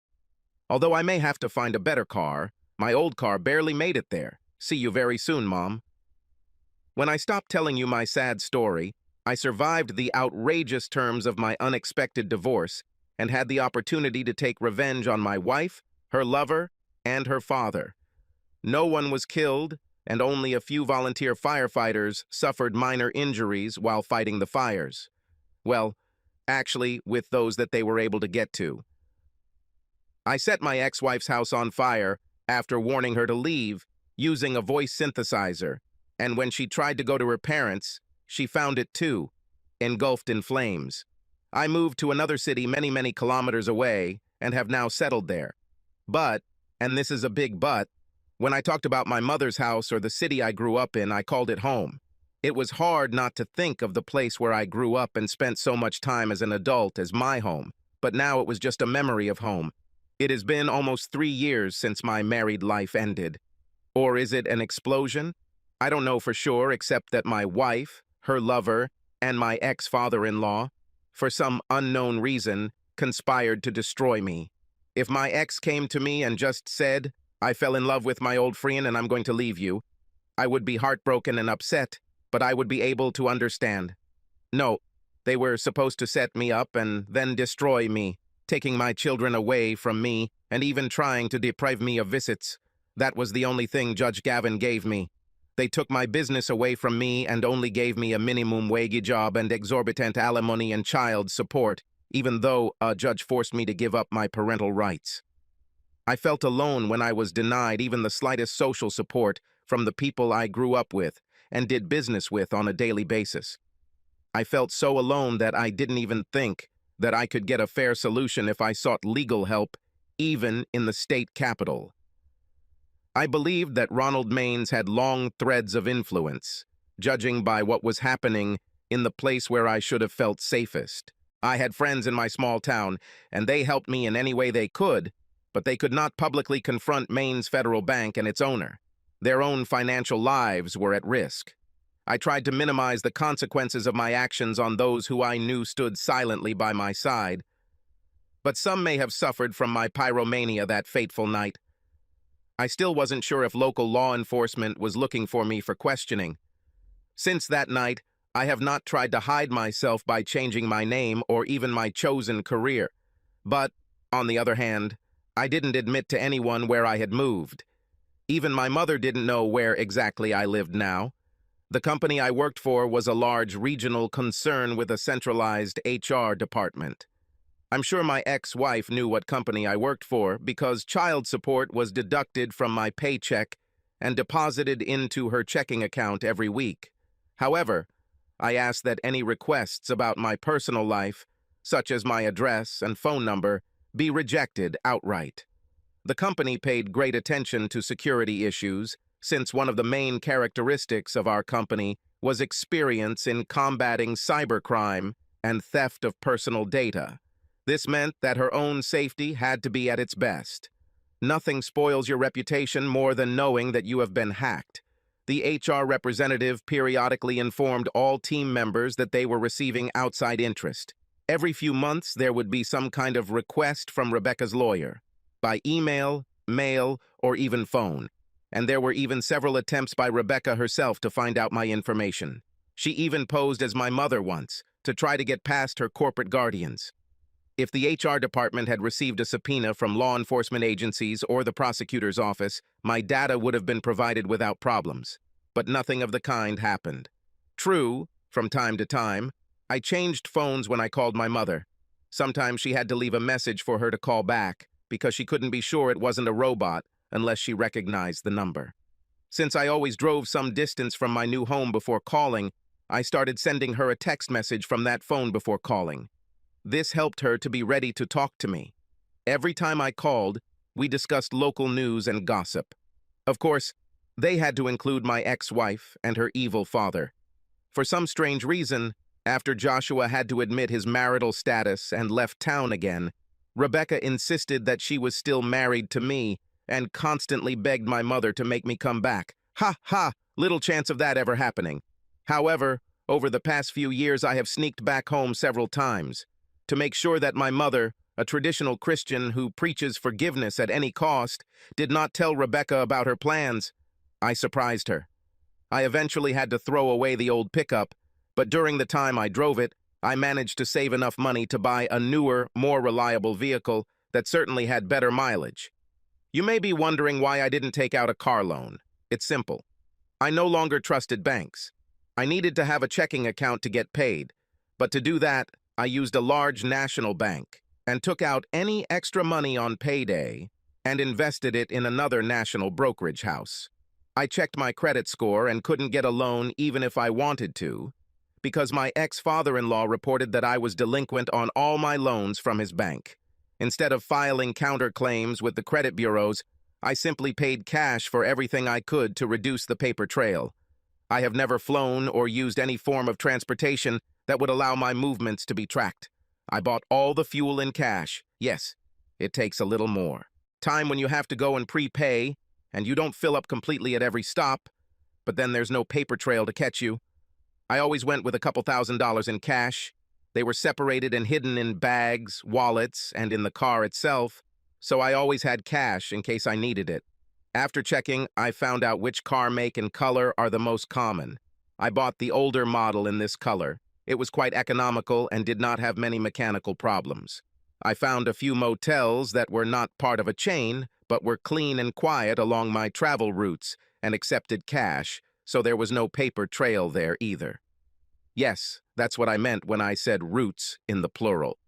Although I may have to find a better car, my old car barely made it there. See you very soon, Mom. When I stopped telling you my sad story, I survived the outrageous terms of my unexpected divorce and had the opportunity to take revenge on my wife, her lover, and her father. No one was killed, and only a few volunteer firefighters suffered minor injuries while fighting the fires. Well, actually, with those that they were able to get to. I set my ex-wife's house on fire after warning her to leave using a voice synthesizer, and when she tried to go to her parents, she found it too, engulfed in flames. I moved to another city many kilometers away and have now settled there. But, and this is a big but, when I talked about my mother's house or the city I grew up in, I called it home. It was hard not to think of the place where I grew up and spent so much time as an adult as my home, but now it was just a memory of home. It has been almost 3 years since my married life ended. Or is it an explosion? I don't know for sure, except that my wife, her lover, and my ex-father-in-law, for some unknown reason, conspired to destroy me. If my ex came to me and just said, "I fell in love with my old friend and I'm going to leave you," I would be heartbroken and upset, but I would be able to understand. No, they were supposed to set me up and then destroy me, taking my children away from me and even trying to deprive me of visits. That was the only thing Judge Gavin gave me. They took my business away from me and only gave me a minimum wage job and exorbitant alimony and child support, even though a judge forced me to give up my parental rights. I felt alone when I was denied even the slightest social support from the people I grew up with and did business with on a daily basis. I felt so alone that I didn't even think that I could get a fair solution if I sought legal help, even in the state capital. I believed that Ronald Maines had long threads of influence, judging by what was happening in the place where I should have felt safest. I had friends in my small town, and they helped me in any way they could, but they could not publicly confront Maine's Federal Bank and its owner. Their own financial lives were at risk. I tried to minimize the consequences of my actions on those who I knew stood silently by my side. But some may have suffered from my pyromania that fateful night. I still wasn't sure if local law enforcement was looking for me for questioning. Since that night, I have not tried to hide myself by changing my name or even my chosen career. But, on the other hand, I didn't admit to anyone where I had moved. Even my mother didn't know where exactly I lived now. The company I worked for was a large regional concern with a centralized HR department. I'm sure my ex-wife knew what company I worked for because child support was deducted from my paycheck and deposited into her checking account every week. However, I asked that any requests about my personal life, such as my address and phone number, be rejected outright. The company paid great attention to security issues, since one of the main characteristics of our company was experience in combating cybercrime and theft of personal data. This meant that her own safety had to be at its best. Nothing spoils your reputation more than knowing that you have been hacked. The HR representative periodically informed all team members that they were receiving outside interest. Every few months, there would be some kind of request from Rebecca's lawyer, by email, mail, or even phone. And there were even several attempts by Rebecca herself to find out my information. She even posed as my mother once, to try to get past her corporate guardians. If the HR department had received a subpoena from law enforcement agencies or the prosecutor's office, my data would have been provided without problems. But nothing of the kind happened. True, from time to time, I changed phones when I called my mother. Sometimes she had to leave a message for her to call back, because she couldn't be sure it wasn't a robot unless she recognized the number. Since I always drove some distance from my new home before calling, I started sending her a text message from that phone before calling. This helped her to be ready to talk to me. Every time I called, we discussed local news and gossip. Of course, they had to include my ex-wife and her evil father. For some strange reason, after Joshua had to admit his marital status and left town again, Rebecca insisted that she was still married to me and constantly begged my mother to make me come back. Ha ha! Little chance of that ever happening. However, over the past few years I have sneaked back home several times. To make sure that my mother, a traditional Christian who preaches forgiveness at any cost, did not tell Rebecca about her plans, I surprised her. I eventually had to throw away the old pickup, but during the time I drove it, I managed to save enough money to buy a newer, more reliable vehicle that certainly had better mileage. You may be wondering why I didn't take out a car loan. It's simple. I no longer trusted banks. I needed to have a checking account to get paid, but to do that, I used a large national bank and took out any extra money on payday and invested it in another national brokerage house. I checked my credit score and couldn't get a loan even if I wanted to, because my ex-father-in-law reported that I was delinquent on all my loans from his bank. Instead of filing counterclaims with the credit bureaus, I simply paid cash for everything I could to reduce the paper trail. I have never flown or used any form of transportation that would allow my movements to be tracked. I bought all the fuel in cash. Yes, it takes a little more time when you have to go and prepay, and you don't fill up completely at every stop, but then there's no paper trail to catch you. I always went with a couple $1,000s in cash. They were separated and hidden in bags, wallets, and in the car itself, so I always had cash in case I needed it. After checking, I found out which car make and color are the most common. I bought the older model in this color. It was quite economical and did not have many mechanical problems. I found a few motels that were not part of a chain, but were clean and quiet along my travel routes and accepted cash, so there was no paper trail there either. Yes, that's what I meant when I said routes in the plural.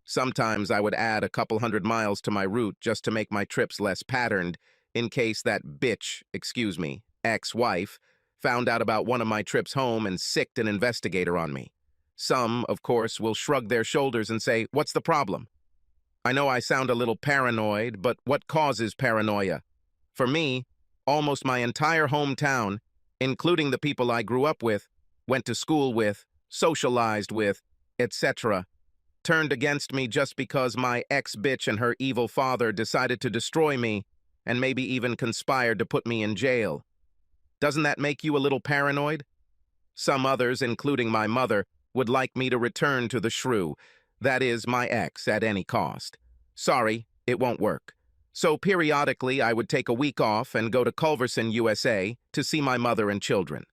Sometimes I would add a couple 100 miles to my route just to make my trips less patterned, in case that bitch, ex-wife, found out about one of my trips home and sicked an investigator on me. Some, of course, will shrug their shoulders and say, "What's the problem?" I know I sound a little paranoid, but what causes paranoia? For me, almost my entire hometown, including the people I grew up with, went to school with, socialized with, etc., turned against me just because my ex-bitch and her evil father decided to destroy me and maybe even conspired to put me in jail. Doesn't that make you a little paranoid? Some others, including my mother, would like me to return to the shrew, that is, my ex, at any cost. Sorry, it won't work. So periodically I would take a week off and go to Culverson, USA, to see my mother and children.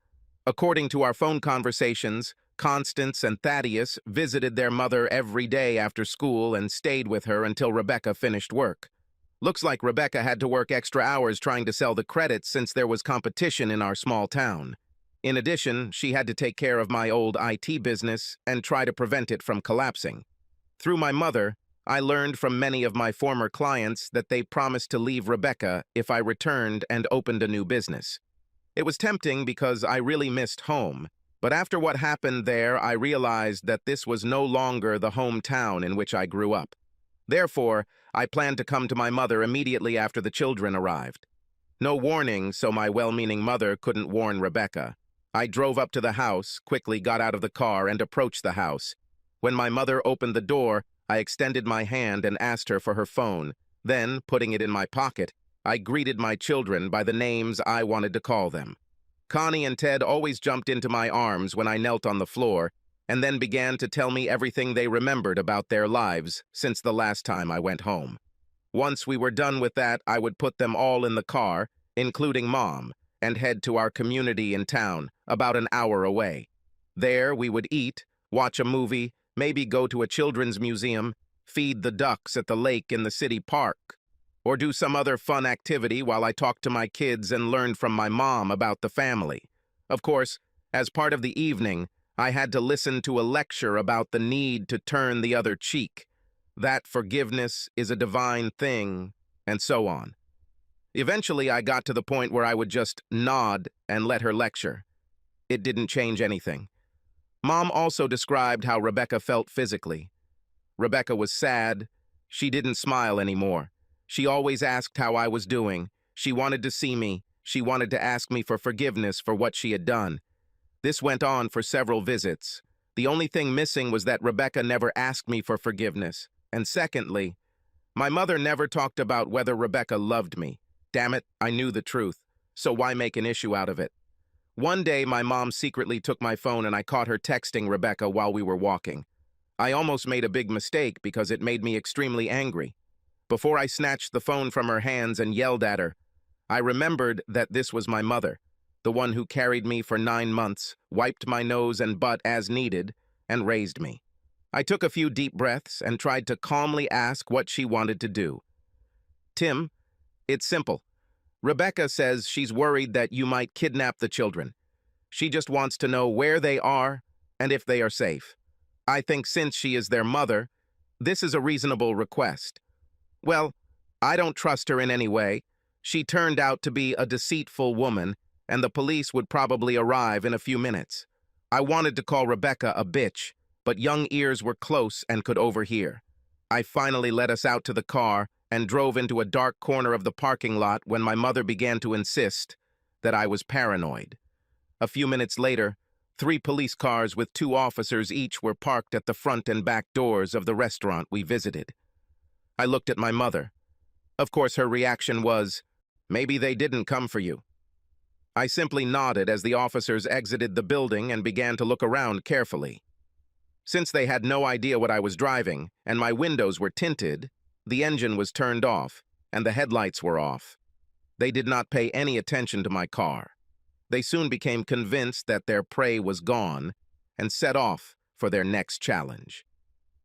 According to our phone conversations, Constance and Thaddeus visited their mother every day after school and stayed with her until Rebecca finished work. Looks like Rebecca had to work extra hours trying to sell the credits since there was competition in our small town. In addition, she had to take care of my old IT business and try to prevent it from collapsing. Through my mother, I learned from many of my former clients that they promised to leave Rebecca if I returned and opened a new business. It was tempting because I really missed home, but after what happened there, I realized that this was no longer the hometown in which I grew up. Therefore, I planned to come to my mother immediately after the children arrived. No warning, so my well-meaning mother couldn't warn Rebecca. I drove up to the house, quickly got out of the car, and approached the house. When my mother opened the door, I extended my hand and asked her for her phone. Then, putting it in my pocket, I greeted my children by the names I wanted to call them. Connie and Ted always jumped into my arms when I knelt on the floor and then began to tell me everything they remembered about their lives since the last time I went home. Once we were done with that, I would put them all in the car, including Mom, and head to our community in town, about an hour away. There, we would eat, watch a movie, maybe go to a children's museum, feed the ducks at the lake in the city park, or do some other fun activity while I talked to my kids and learned from my mom about the family. Of course, as part of the evening, I had to listen to a lecture about the need to turn the other cheek, that forgiveness is a divine thing, and so on. Eventually, I got to the point where I would just nod and let her lecture. It didn't change anything. Mom also described how Rebecca felt physically. Rebecca was sad. She didn't smile anymore. She always asked how I was doing. She wanted to see me. She wanted to ask me for forgiveness for what she had done. This went on for several visits. The only thing missing was that Rebecca never asked me for forgiveness. And secondly, my mother never talked about whether Rebecca loved me. Damn it, I knew the truth. So why make an issue out of it? One day, my mom secretly took my phone and I caught her texting Rebecca while we were walking. I almost made a big mistake because it made me extremely angry. Before I snatched the phone from her hands and yelled at her, I remembered that this was my mother, the one who carried me for 9 months, wiped my nose and butt as needed, and raised me. I took a few deep breaths and tried to calmly ask what she wanted to do. Tim, it's simple. Rebecca says she's worried that you might kidnap the children. She just wants to know where they are and if they are safe. I think since she is their mother, this is a reasonable request. Well, I don't trust her in any way. She turned out to be a deceitful woman, and the police would probably arrive in a few minutes. I wanted to call Rebecca a bitch, but young ears were close and could overhear. I finally led us out to the car and drove into a dark corner of the parking lot when my mother began to insist that I was paranoid. A few minutes later, 3 police cars with 2 officers each were parked at the front and back doors of the restaurant we visited. I looked at my mother. Of course, her reaction was, "Maybe they didn't come for you." I simply nodded as the officers exited the building and began to look around carefully. Since they had no idea what I was driving, and my windows were tinted, the engine was turned off, and the headlights were off. They did not pay any attention to my car. They soon became convinced that their prey was gone, and set off for their next challenge.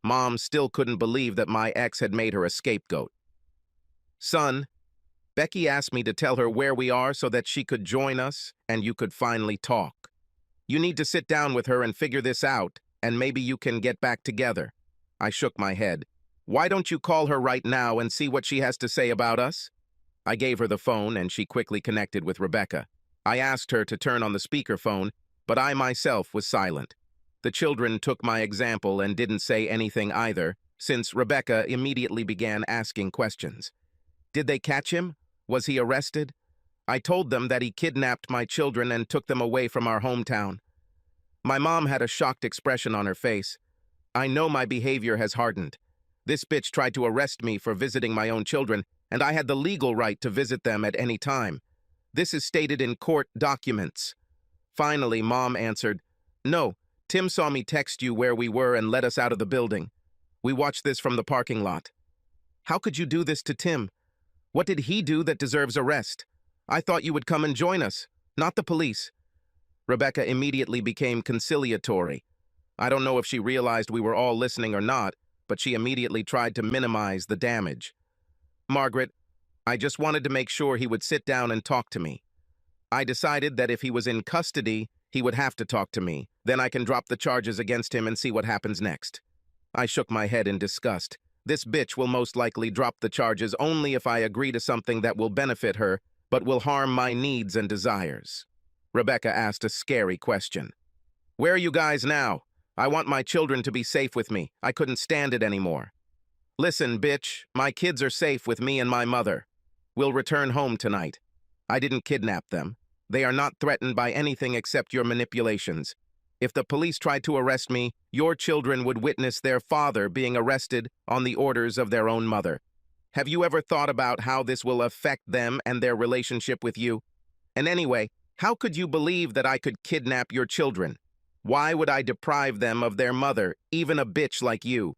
Mom still couldn't believe that my ex had made her a scapegoat. "Son, Becky asked me to tell her where we are so that she could join us and you could finally talk. You need to sit down with her and figure this out, and maybe you can get back together." I shook my head. "Why don't you call her right now and see what she has to say about us?" I gave her the phone and she quickly connected with Rebecca. I asked her to turn on the speakerphone, but I myself was silent. The children took my example and didn't say anything either, since Rebecca immediately began asking questions. Did they catch him? Was he arrested? I told them that he kidnapped my children and took them away from our hometown. My mom had a shocked expression on her face. I know my behavior has hardened. This bitch tried to arrest me for visiting my own children, and I had the legal right to visit them at any time. This is stated in court documents. Finally, Mom answered, "No, Tim saw me text you where we were and let us out of the building. We watched this from the parking lot." "How could you do this to Tim? What did he do that deserves arrest? I thought you would come and join us, not the police." Rebecca immediately became conciliatory. I don't know if she realized we were all listening or not, but she immediately tried to minimize the damage. "Margaret, I just wanted to make sure he would sit down and talk to me. I decided that if he was in custody, he would have to talk to me. Then I can drop the charges against him and see what happens next." I shook my head in disgust. This bitch will most likely drop the charges only if I agree to something that will benefit her, but will harm my needs and desires. Rebecca asked a scary question. "Where are you guys now? I want my children to be safe with me. I couldn't stand it anymore." "Listen, bitch, my kids are safe with me and my mother. We'll return home tonight. I didn't kidnap them. They are not threatened by anything except your manipulations. If the police tried to arrest me, your children would witness their father being arrested on the orders of their own mother. Have you ever thought about how this will affect them and their relationship with you? And anyway, How could you believe that I could kidnap your children? Why would I deprive them of their mother, even a bitch like you?"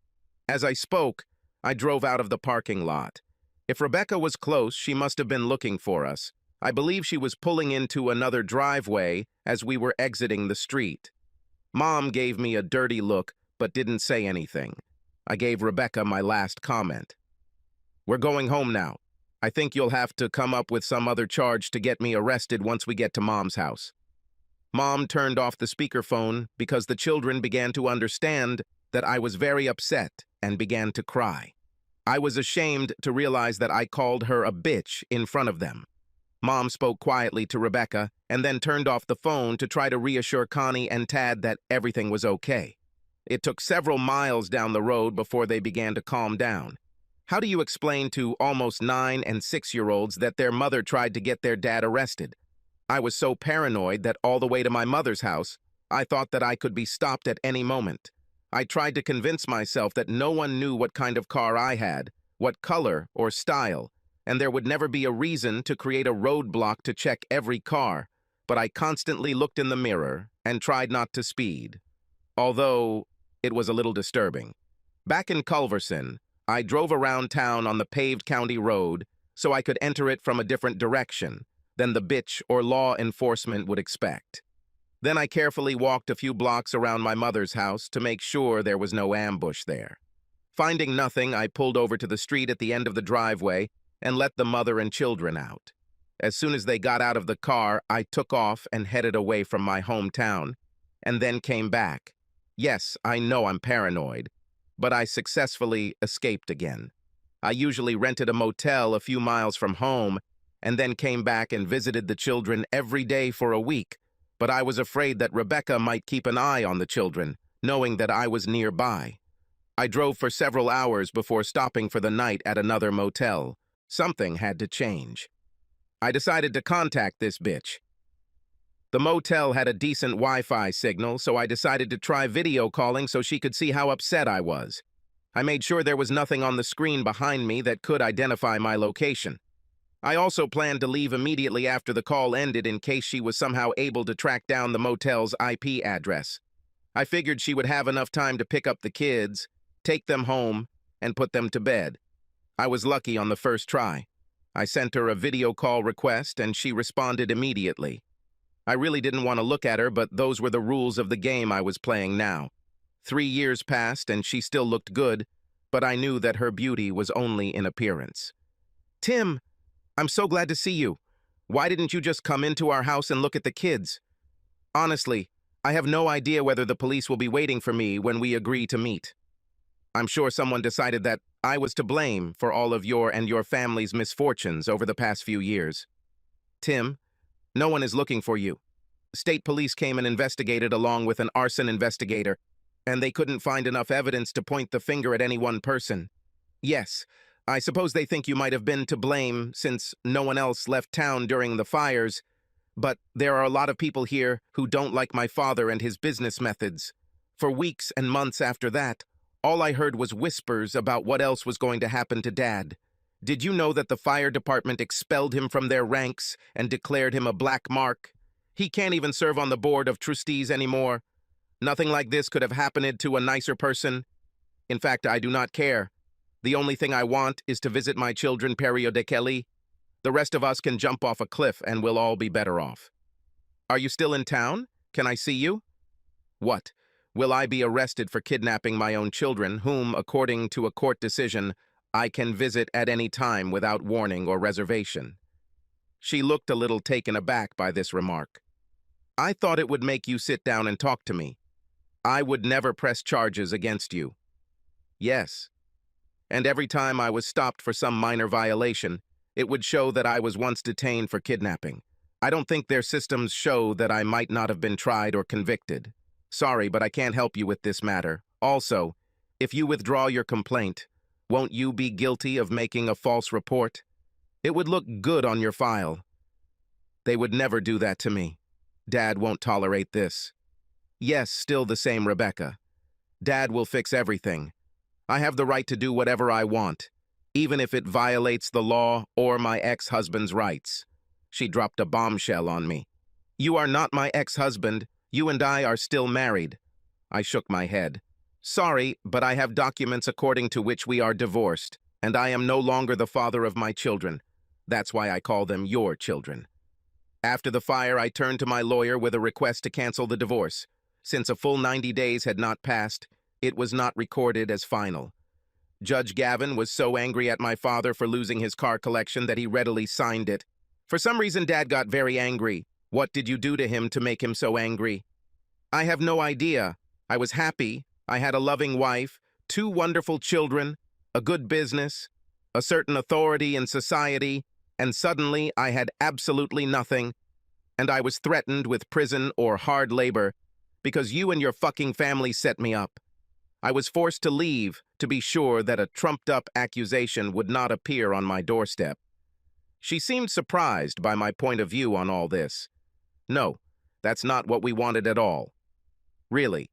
As I spoke, I drove out of the parking lot. If Rebecca was close, she must have been looking for us. I believe she was pulling into another driveway as we were exiting the street. Mom gave me a dirty look, but didn't say anything. I gave Rebecca my last comment. "We're going home now. I think you'll have to come up with some other charge to get me arrested once we get to Mom's house." Mom turned off the speakerphone because the children began to understand that I was very upset and began to cry. I was ashamed to realize that I called her a bitch in front of them. Mom spoke quietly to Rebecca and then turned off the phone to try to reassure Connie and Tad that everything was okay. It took several miles down the road before they began to calm down. How do you explain to almost 9- and 6-year-olds that their mother tried to get their dad arrested? I was so paranoid that all the way to my mother's house, I thought that I could be stopped at any moment. I tried to convince myself that no one knew what kind of car I had, what color or style, and there would never be a reason to create a roadblock to check every car, but I constantly looked in the mirror and tried not to speed. Although it was a little disturbing. Back in Culverson, I drove around town on the paved county road so I could enter it from a different direction than the bitch or law enforcement would expect. Then I carefully walked a few blocks around my mother's house to make sure there was no ambush there. Finding nothing, I pulled over to the street at the end of the driveway and let the mother and children out. As soon as they got out of the car, I took off and headed away from my hometown, and then came back. Yes, I know I'm paranoid, but I successfully escaped again. I usually rented a motel a few miles from home and then came back and visited the children every day for a week, but I was afraid that Rebecca might keep an eye on the children, knowing that I was nearby. I drove for several hours before stopping for the night at another motel. Something had to change. I decided to contact this bitch. The motel had a decent Wi-Fi signal, so I decided to try video calling so she could see how upset I was. I made sure there was nothing on the screen behind me that could identify my location. I also planned to leave immediately after the call ended in case she was somehow able to track down the motel's IP address. I figured she would have enough time to pick up the kids, take them home, and put them to bed. I was lucky on the first try. I sent her a video call request and she responded immediately. I really didn't want to look at her, but those were the rules of the game I was playing now. 3 years passed and she still looked good, but I knew that her beauty was only in appearance. "Tim, I'm so glad to see you. Why didn't you just come into our house and look at the kids? Honestly, I have no idea whether the police will be waiting for me when we agree to meet. I'm sure someone decided that I was to blame for all of your and your family's misfortunes over the past few years. Tim, no one is looking for you. State police came and investigated along with an arson investigator, and they couldn't find enough evidence to point the finger at any one person. Yes, I suppose they think you might have been to blame since no one else left town during the fires, but there are a lot of people here who don't like my father and his business methods. For weeks and months after that, all I heard was whispers about what else was going to happen to Dad. Did you know that the fire department expelled him from their ranks and declared him a black mark? He can't even serve on the board of trustees anymore. Nothing like this could have happened to a nicer person. In fact, I do not care. The only thing I want is to visit my children periodically. The rest of us can jump off a cliff and we'll all be better off. Are you still in town? Can I see you? What? Will I be arrested for kidnapping my own children, whom, according to a court decision, I can visit at any time without warning or reservation? She looked a little taken aback by this remark. I thought it would make you sit down and talk to me. I would never press charges against you. Yes. And every time I was stopped for some minor violation, it would show that I was once detained for kidnapping. I don't think their systems show that I might not have been tried or convicted. Sorry, but I can't help you with this matter. Also, if you withdraw your complaint, won't you be guilty of making a false report? It would look good on your file. They would never do that to me. Dad won't tolerate this. Yes, still the same Rebecca. Dad will fix everything. I have the right to do whatever I want, even if it violates the law or my ex-husband's rights. She dropped a bombshell on me. You are not my ex-husband. You and I are still married. I shook my head. Sorry, but I have documents according to which we are divorced, and I am no longer the father of my children. That's why I call them your children. After the fire, I turned to my lawyer with a request to cancel the divorce. Since a full 90 days had not passed, it was not recorded as final. Judge Gavin was so angry at my father for losing his car collection that he readily signed it. For some reason, Dad got very angry. What did you do to him to make him so angry? I have no idea. I was happy. I had a loving wife, 2 wonderful children, a good business, a certain authority in society, and suddenly I had absolutely nothing, and I was threatened with prison or hard labor because you and your fucking family set me up. I was forced to leave to be sure that a trumped-up accusation would not appear on my doorstep. She seemed surprised by my point of view on all this. No, that's not what we wanted at all. Really.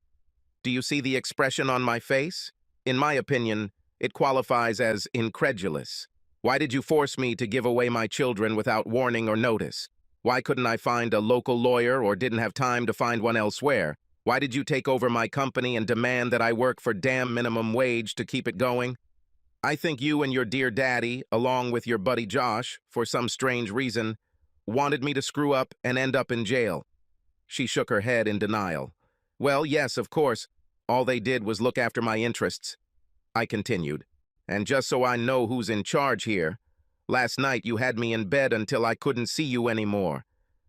Do you see the expression on my face? In my opinion, it qualifies as incredulous. Why did you force me to give away my children without warning or notice? Why couldn't I find a local lawyer or didn't have time to find one elsewhere? Why did you take over my company and demand that I work for damn minimum wage to keep it going? I think you and your dear daddy, along with your buddy Josh, for some strange reason, wanted me to screw up and end up in jail. She shook her head in denial. Well, yes, of course. All they did was look after my interests. I continued. And just so I know who's in charge here, last night you had me in bed until I couldn't see you anymore.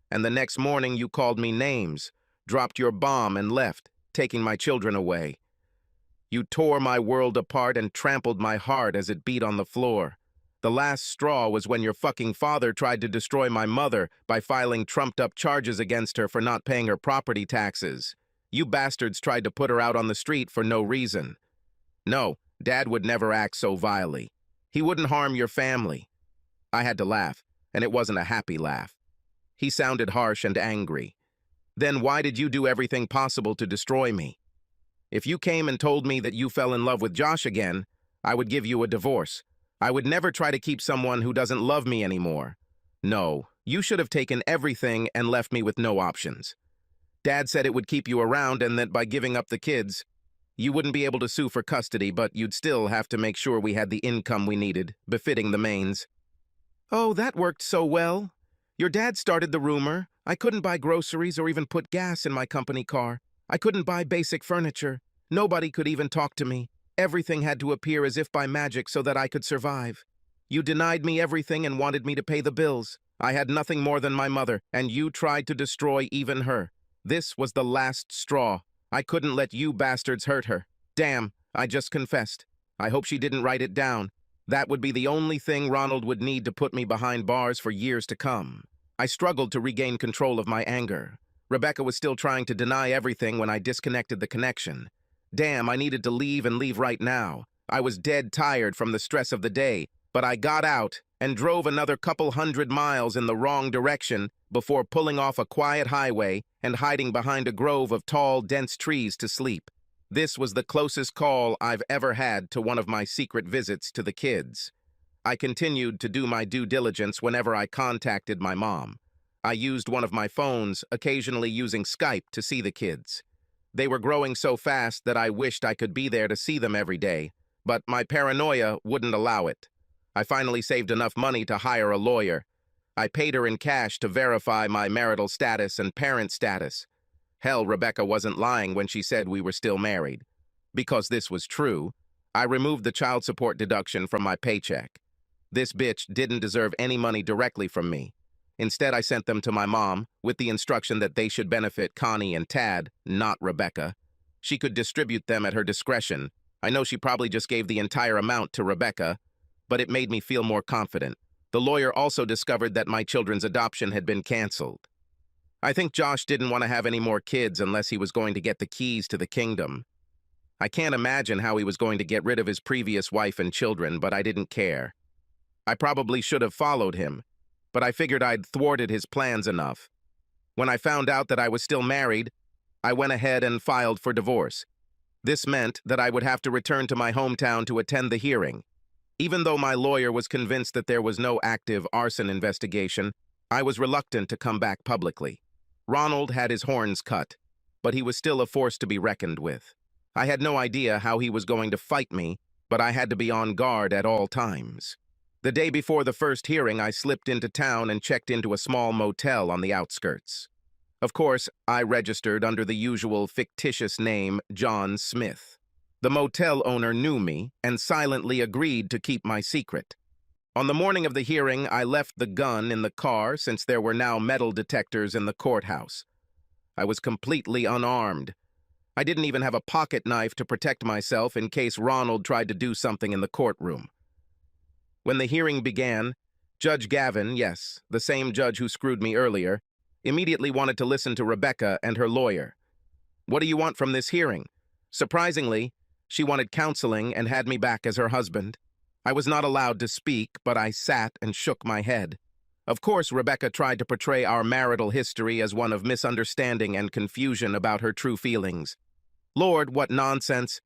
And the next morning you called me names, dropped your bomb and left, taking my children away. You tore my world apart and trampled my heart as it beat on the floor. The last straw was when your fucking father tried to destroy my mother by filing trumped-up charges against her for not paying her property taxes. You bastards tried to put her out on the street for no reason. No, Dad would never act so vilely. He wouldn't harm your family. I had to laugh, and it wasn't a happy laugh. He sounded harsh and angry. Then why did you do everything possible to destroy me? If you came and told me that you fell in love with Josh again, I would give you a divorce. I would never try to keep someone who doesn't love me anymore. No, you should have taken everything and left me with no options. Dad said it would keep you around and that by giving up the kids, you wouldn't be able to sue for custody, but you'd still have to make sure we had the income we needed, befitting the Maines. Oh, that worked so well. Your dad started the rumor. I couldn't buy groceries or even put gas in my company car. I couldn't buy basic furniture. Nobody could even talk to me. Everything had to appear as if by magic so that I could survive. You denied me everything and wanted me to pay the bills. I had nothing more than my mother, and you tried to destroy even her. This was the last straw. I couldn't let you bastards hurt her. Damn, I just confessed. I hope she didn't write it down. That would be the only thing Ronald would need to put me behind bars for years to come. I struggled to regain control of my anger. Rebecca was still trying to deny everything when I disconnected the connection. Damn, I needed to leave and leave right now. I was dead tired from the stress of the day, but I got out and drove another couple 100 miles in the wrong direction before pulling off a quiet highway and hiding behind a grove of tall, dense trees to sleep. This was the closest call I've ever had to one of my secret visits to the kids. I continued to do my due diligence whenever I contacted my mom. I used one of my phones, occasionally using Skype, to see the kids. They were growing so fast that I wished I could be there to see them every day, but my paranoia wouldn't allow it. I finally saved enough money to hire a lawyer. I paid her in cash to verify my marital status and parent status. Hell, Rebecca wasn't lying when she said we were still married. Because this was true, I removed the child support deduction from my paycheck. This bitch didn't deserve any money directly from me. Instead, I sent them to my mom with the instruction that they should benefit Connie and Tad, not Rebecca. She could distribute them at her discretion. I know she probably just gave the entire amount to Rebecca, but it made me feel more confident. The lawyer also discovered that my children's adoption had been canceled. I think Josh didn't want to have any more kids unless he was going to get the keys to the kingdom. I can't imagine how he was going to get rid of his previous wife and children, but I didn't care. I probably should have followed him, but I figured I'd thwarted his plans enough. When I found out that I was still married, I went ahead and filed for divorce. This meant that I would have to return to my hometown to attend the hearing. Even though my lawyer was convinced that there was no active arson investigation, I was reluctant to come back publicly. Ronald had his horns cut, but he was still a force to be reckoned with. I had no idea how he was going to fight me, but I had to be on guard at all times. The day before the first hearing, I slipped into town and checked into a small motel on the outskirts. Of course, I registered under the usual fictitious name, John Smith. The motel owner knew me and silently agreed to keep my secret. On the morning of the hearing, I left the gun in the car since there were now metal detectors in the courthouse. I was completely unarmed. I didn't even have a pocket knife to protect myself in case Ronald tried to do something in the courtroom. When the hearing began, Judge Gavin, yes, the same judge who screwed me earlier, immediately wanted to listen to Rebecca and her lawyer. "What do you want from this hearing?" Surprisingly, she wanted counseling and had me back as her husband. I was not allowed to speak, but I sat and shook my head. Of course, Rebecca tried to portray our marital history as one of misunderstanding and confusion about her true feelings. Lord, what nonsense.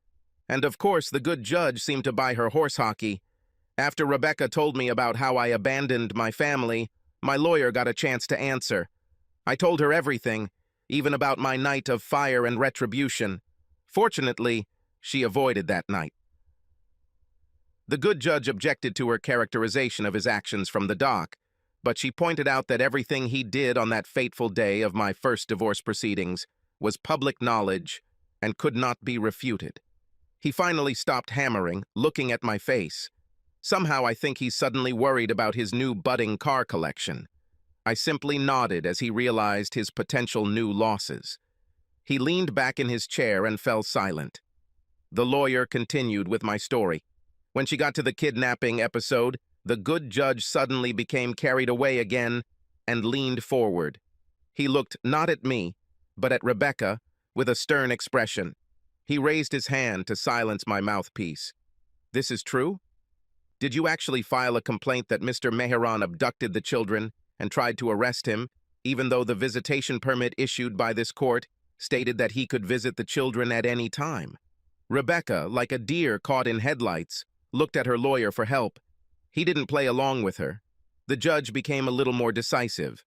And of course, the good judge seemed to buy her horse hockey. After Rebecca told me about how I abandoned my family, my lawyer got a chance to answer. I told her everything, even about my night of fire and retribution. Fortunately, she avoided that night. The good judge objected to her characterization of his actions from the dock, but she pointed out that everything he did on that fateful day of my first divorce proceedings was public knowledge and could not be refuted. He finally stopped hammering, looking at my face. Somehow I think he's suddenly worried about his new budding car collection. I simply nodded as he realized his potential new losses. He leaned back in his chair and fell silent. The lawyer continued with my story. When she got to the kidnapping episode, the good judge suddenly became carried away again and leaned forward. He looked not at me, but at Rebecca with a stern expression. He raised his hand to silence my mouthpiece. "This is true? Did you actually file a complaint that Mr. Meheran abducted the children and tried to arrest him, even though the visitation permit issued by this court stated that he could visit the children at any time?" Rebecca, like a deer caught in headlights, looked at her lawyer for help. He didn't play along with her. The judge became a little more decisive.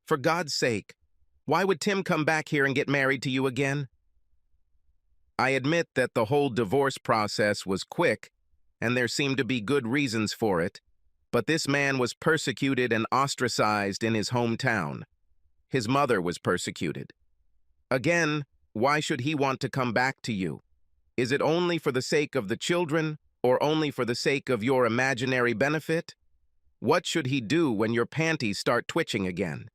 "For God's sake, why would Tim come back here and get married to you again?" I admit that the whole divorce process was quick, and there seemed to be good reasons for it, but this man was persecuted and ostracized in his hometown. His mother was persecuted. Again, why should he want to come back to you? Is it only for the sake of the children, or only for the sake of your imaginary benefit? What should he do when your panties start twitching again?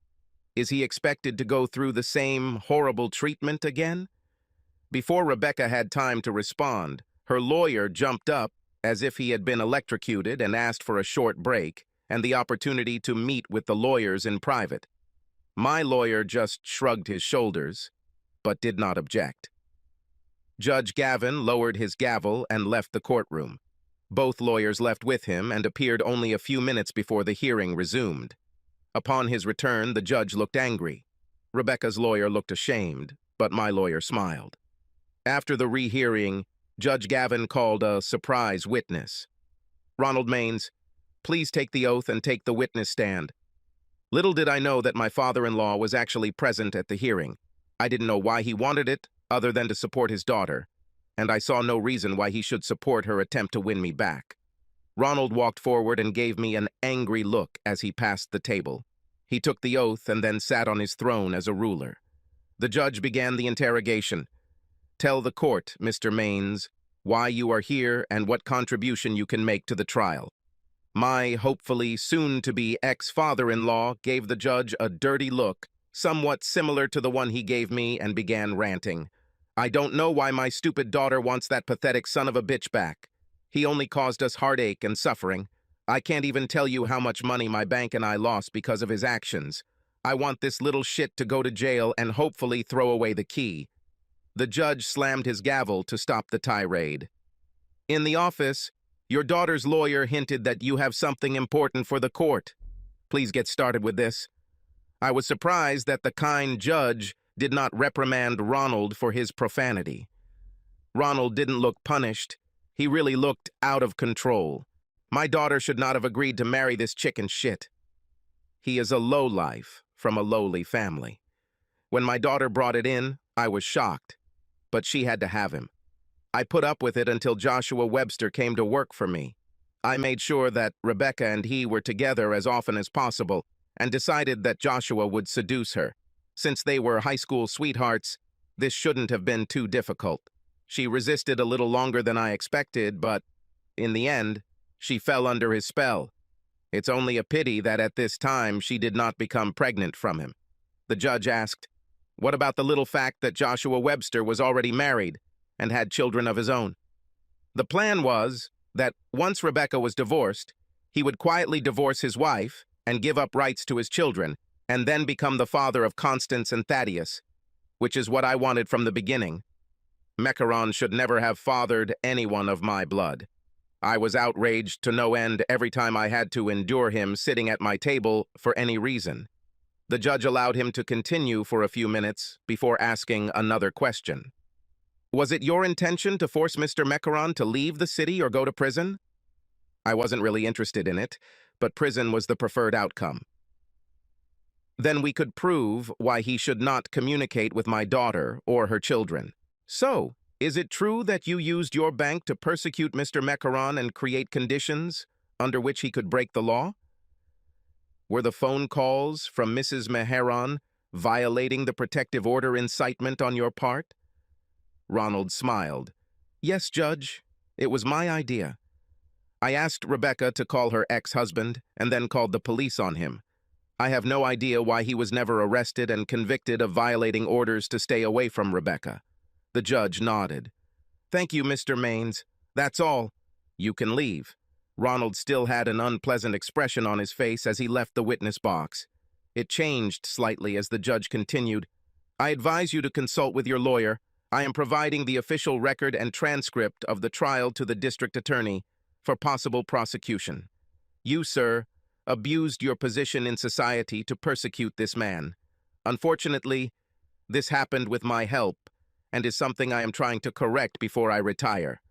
Is he expected to go through the same horrible treatment again? Before Rebecca had time to respond, her lawyer jumped up as if he had been electrocuted and asked for a short break and the opportunity to meet with the lawyers in private. My lawyer just shrugged his shoulders, but did not object. Judge Gavin lowered his gavel and left the courtroom. Both lawyers left with him and appeared only a few minutes before the hearing resumed. Upon his return, the judge looked angry. Rebecca's lawyer looked ashamed, but my lawyer smiled. After the rehearing, Judge Gavin called a surprise witness. "Ronald Maines, please take the oath and take the witness stand." Little did I know that my father-in-law was actually present at the hearing. I didn't know why he wanted it, other than to support his daughter, and I saw no reason why he should support her attempt to win me back. Ronald walked forward and gave me an angry look as he passed the table. He took the oath and then sat on his throne as a ruler. The judge began the interrogation. "Tell the court, Mr. Maines, why you are here and what contribution you can make to the trial." My hopefully soon-to-be ex-father-in-law gave the judge a dirty look, somewhat similar to the one he gave me, and began ranting. "I don't know why my stupid daughter wants that pathetic son of a bitch back. He only caused us heartache and suffering. I can't even tell you how much money my bank and I lost because of his actions. I want this little shit to go to jail and hopefully throw away the key." The judge slammed his gavel to stop the tirade. "In the office, your daughter's lawyer hinted that you have something important for the court. Please get started with this." I was surprised that the kind judge did not reprimand Ronald for his profanity. Ronald didn't look punished. He really looked out of control. My daughter should not have agreed to marry this chicken shit. He is a lowlife from a lowly family. When my daughter brought it in, I was shocked, but she had to have him. I put up with it until Joshua Webster came to work for me. I made sure that Rebecca and he were together as often as possible and decided that Joshua would seduce her. Since they were high school sweethearts, this shouldn't have been too difficult. She resisted a little longer than I expected, but in the end, she fell under his spell. It's only a pity that at this time she did not become pregnant from him. The judge asked, "What about the little fact that Joshua Webster was already married and had children of his own?" The plan was that once Rebecca was divorced, he would quietly divorce his wife and give up rights to his children, and then become the father of Constance and Thaddeus, which is what I wanted from the beginning. Mecheron should never have fathered anyone of my blood. I was outraged to no end every time I had to endure him sitting at my table for any reason. The judge allowed him to continue for a few minutes before asking another question. "Was it your intention to force Mr. Mecheron to leave the city or go to prison?" I wasn't really interested in it, but prison was the preferred outcome. "Then we could prove why he should not communicate with my daughter or her children. So, is it true that you used your bank to persecute Mr. Mecheron and create conditions under which he could break the law? Were the phone calls from Mrs. Mecheron violating the protective order incitement on your part?" Ronald smiled. "Yes, Judge. It was my idea. I asked Rebecca to call her ex-husband and then called the police on him. I have no idea why he was never arrested and convicted of violating orders to stay away from Rebecca." The judge nodded. "Thank you, Mr. Maines. That's all. You can leave." Ronald still had an unpleasant expression on his face as he left the witness box. It changed slightly as the judge continued. "I advise you to consult with your lawyer. I am providing the official record and transcript of the trial to the district attorney for possible prosecution. You, sir, abused your position in society to persecute this man. Unfortunately, this happened with my help and is something I am trying to correct before I retire."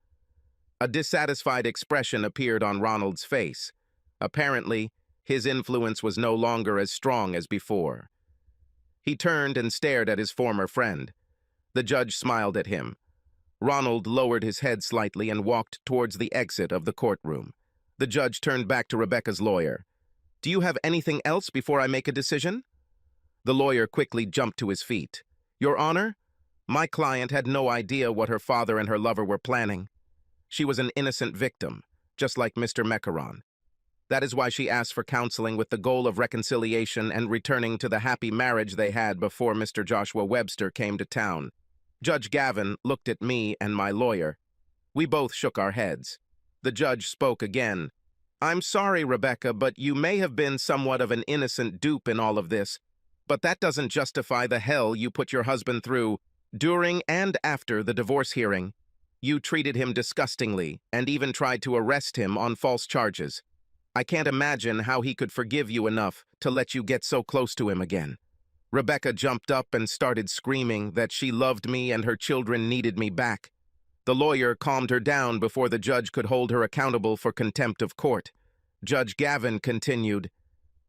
A dissatisfied expression appeared on Ronald's face. Apparently, his influence was no longer as strong as before. He turned and stared at his former friend. The judge smiled at him. Ronald lowered his head slightly and walked towards the exit of the courtroom. The judge turned back to Rebecca's lawyer. "Do you have anything else before I make a decision?" The lawyer quickly jumped to his feet. "Your Honor, my client had no idea what her father and her lover were planning. She was an innocent victim, just like Mr. Mecheron. That is why she asked for counseling with the goal of reconciliation and returning to the happy marriage they had before Mr. Joshua Webster came to town." Judge Gavin looked at me and my lawyer. We both shook our heads. The judge spoke again. "I'm sorry, Rebecca, but you may have been somewhat of an innocent dupe in all of this, but that doesn't justify the hell you put your husband through during and after the divorce hearing. You treated him disgustingly and even tried to arrest him on false charges. I can't imagine how he could forgive you enough to let you get so close to him again." Rebecca jumped up and started screaming that she loved me and her children needed me back. The lawyer calmed her down before the judge could hold her accountable for contempt of court. Judge Gavin continued,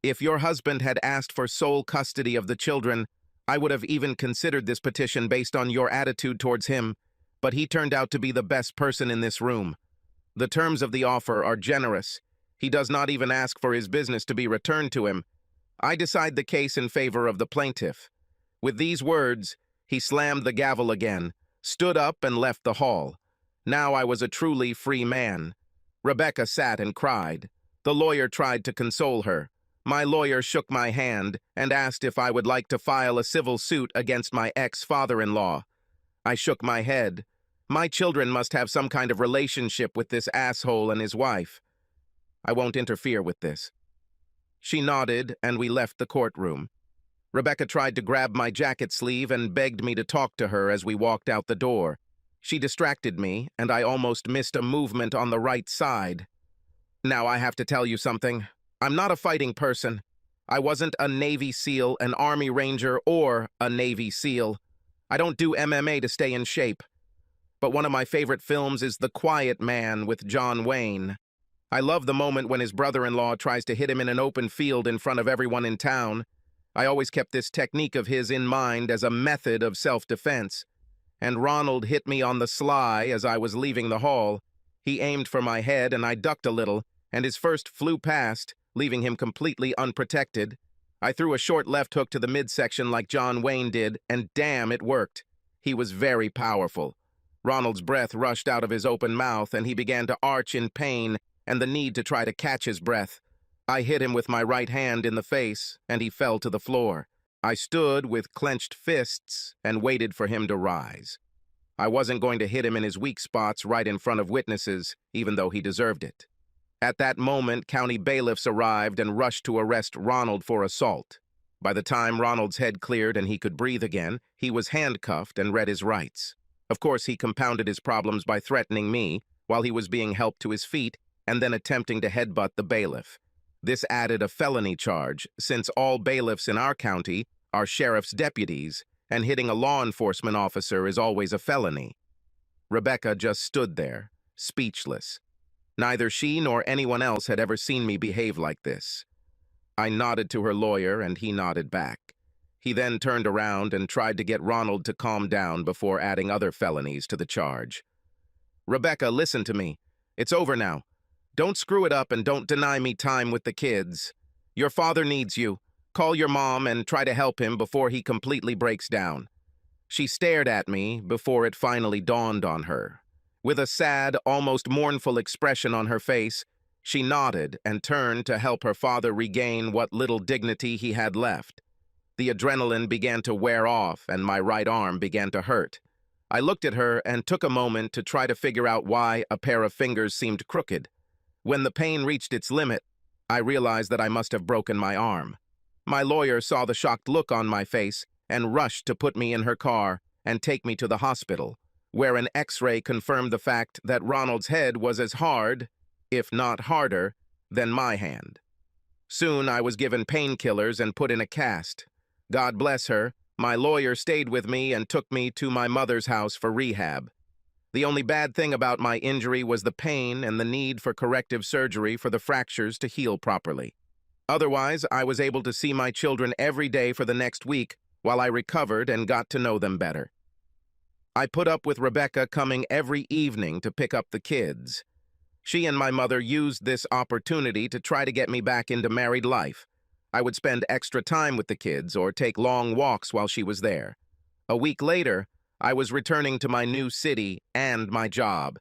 "If your husband had asked for sole custody of the children, I would have even considered this petition based on your attitude towards him, but he turned out to be the best person in this room. The terms of the offer are generous. He does not even ask for his business to be returned to him. I decide the case in favor of the plaintiff." With these words, he slammed the gavel again, stood up and left the hall. Now I was a truly free man. Rebecca sat and cried. The lawyer tried to console her. My lawyer shook my hand and asked if I would like to file a civil suit against my ex-father-in-law. I shook my head. My children must have some kind of relationship with this asshole and his wife. I won't interfere with this. She nodded, and we left the courtroom. Rebecca tried to grab my jacket sleeve and begged me to talk to her as we walked out the door. She distracted me, and I almost missed a movement on the right side. Now I have to tell you something. I'm not a fighting person. I wasn't a Navy SEAL, an Army Ranger, or a Navy SEAL. I don't do MMA to stay in shape. But one of my favorite films is The Quiet Man with John Wayne. I love the moment when his brother-in-law tries to hit him in an open field in front of everyone in town. I always kept this technique of his in mind as a method of self-defense. And Ronald hit me on the sly as I was leaving the hall. He aimed for my head and I ducked a little, and his first flew past, leaving him completely unprotected. I threw a short left hook to the midsection like John Wayne did, and damn, it worked. He was very powerful. Ronald's breath rushed out of his open mouth, and he began to arch in pain and the need to try to catch his breath. I hit him with my right hand in the face, and he fell to the floor. I stood with clenched fists and waited for him to rise. I wasn't going to hit him in his weak spots right in front of witnesses, even though he deserved it. At that moment, county bailiffs arrived and rushed to arrest Ronald for assault. By the time Ronald's head cleared and he could breathe again, he was handcuffed and read his rights. Of course, he compounded his problems by threatening me while he was being helped to his feet and then attempting to headbutt the bailiff. This added a felony charge, since all bailiffs in our county are sheriff's deputies, and hitting a law enforcement officer is always a felony. Rebecca just stood there, speechless. Neither she nor anyone else had ever seen me behave like this. I nodded to her lawyer, and he nodded back. He then turned around and tried to get Ronald to calm down before adding other felonies to the charge. "Rebecca, listen to me. It's over now. Don't screw it up and don't deny me time with the kids. Your father needs you. Call your mom and try to help him before he completely breaks down." She stared at me before it finally dawned on her. With a sad, almost mournful expression on her face, she nodded and turned to help her father regain what little dignity he had left. The adrenaline began to wear off and my right arm began to hurt. I looked at her and took a moment to try to figure out why a pair of fingers seemed crooked. When the pain reached its limit, I realized that I must have broken my arm. My lawyer saw the shocked look on my face and rushed to put me in her car and take me to the hospital, where an X-ray confirmed the fact that Ronald's head was as hard, if not harder, than my hand. Soon I was given painkillers and put in a cast. God bless her, my lawyer stayed with me and took me to my mother's house for rehab. The only bad thing about my injury was the pain and the need for corrective surgery for the fractures to heal properly. Otherwise, I was able to see my children every day for the next week while I recovered and got to know them better. I put up with Rebecca coming every evening to pick up the kids. She and my mother used this opportunity to try to get me back into married life. I would spend extra time with the kids or take long walks while she was there. A week later, I was returning to my new city and my job.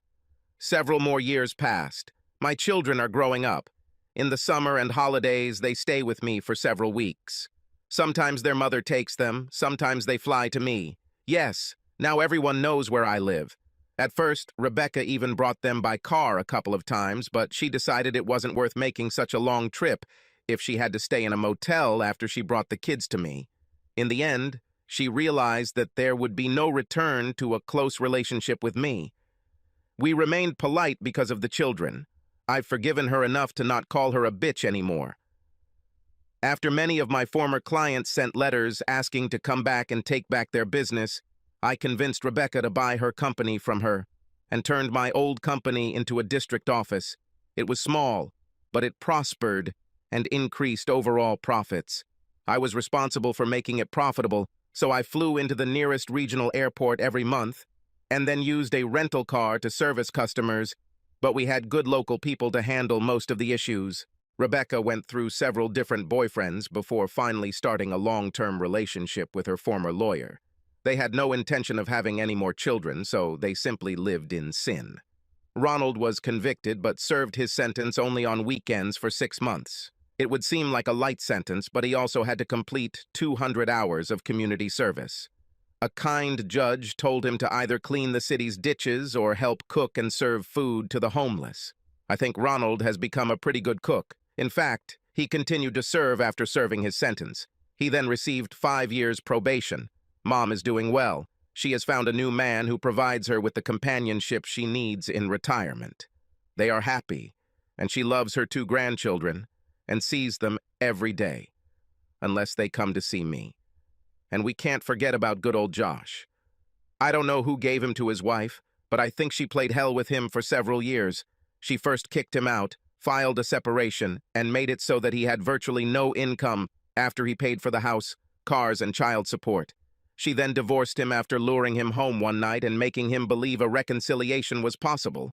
Several more years passed. My children are growing up. In the summer and holidays, they stay with me for several weeks. Sometimes their mother takes them, sometimes they fly to me. Yes, now everyone knows where I live. At first, Rebecca even brought them by car a couple of times, but she decided it wasn't worth making such a long trip if she had to stay in a motel after she brought the kids to me. In the end, she realized that there would be no return to a close relationship with me. We remained polite because of the children. I've forgiven her enough to not call her a bitch anymore. After many of my former clients sent letters asking to come back and take back their business, I convinced Rebecca to buy her company from her and turned my old company into a district office. It was small, but it prospered and increased overall profits. I was responsible for making it profitable, so I flew into the nearest regional airport every month and then used a rental car to service customers, but we had good local people to handle most of the issues. Rebecca went through several different boyfriends before finally starting a long-term relationship with her former lawyer. They had no intention of having any more children, so they simply lived in sin. Ronald was convicted but served his sentence only on weekends for 6 months. It would seem like a light sentence, but he also had to complete 200 hours of community service. A kind judge told him to either clean the city's ditches or help cook and serve food to the homeless. I think Ronald has become a pretty good cook. In fact, he continued to serve after serving his sentence. He then received 5 years probation. Mom is doing well. She has found a new man who provides her with the companionship she needs in retirement. They are happy, and she loves her 2 grandchildren and sees them every day, unless they come to see me. And we can't forget about good old Josh. I don't know who gave him to his wife, but I think she played hell with him for several years. She first kicked him out, filed a separation, and made it so that he had virtually no income after he paid for the house, cars, and child support. She then divorced him after luring him home one night and making him believe a reconciliation was possible.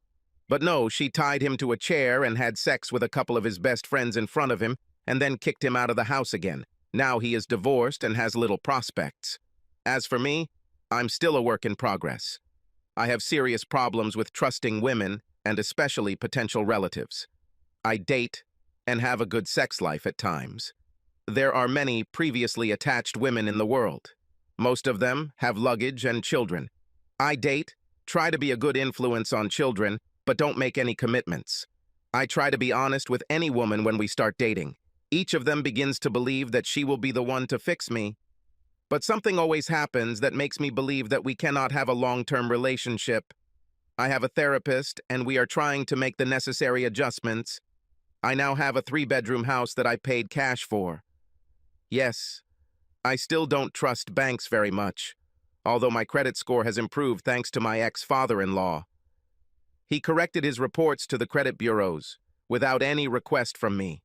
But no, she tied him to a chair and had sex with a couple of his best friends in front of him and then kicked him out of the house again. Now he is divorced and has little prospects. As for me, I'm still a work in progress. I have serious problems with trusting women and especially potential relatives. I date and have a good sex life at times. There are many previously attached women in the world. Most of them have luggage and children. I date, try to be a good influence on children, but don't make any commitments. I try to be honest with any woman when we start dating. Each of them begins to believe that she will be the one to fix me. But something always happens that makes me believe that we cannot have a long-term relationship. I have a therapist, and we are trying to make the necessary adjustments. I now have a 3-bedroom house that I paid cash for. Yes, I still don't trust banks very much, although my credit score has improved thanks to my ex-father-in-law. He corrected his reports to the credit bureaus without any request from me.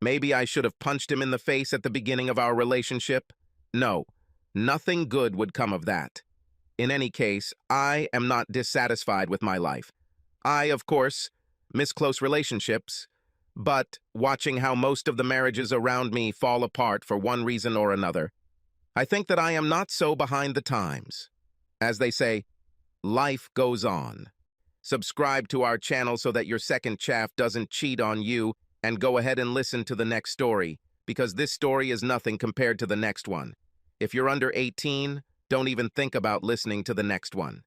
Maybe I should have punched him in the face at the beginning of our relationship. No, nothing good would come of that. In any case, I am not dissatisfied with my life. I, of course, miss close relationships, but watching how most of the marriages around me fall apart for one reason or another, I think that I am not so behind the times. As they say, life goes on. Subscribe to our channel so that your second chaff doesn't cheat on you, and go ahead and listen to the next story, because this story is nothing compared to the next one. If you're under 18, don't even think about listening to the next one.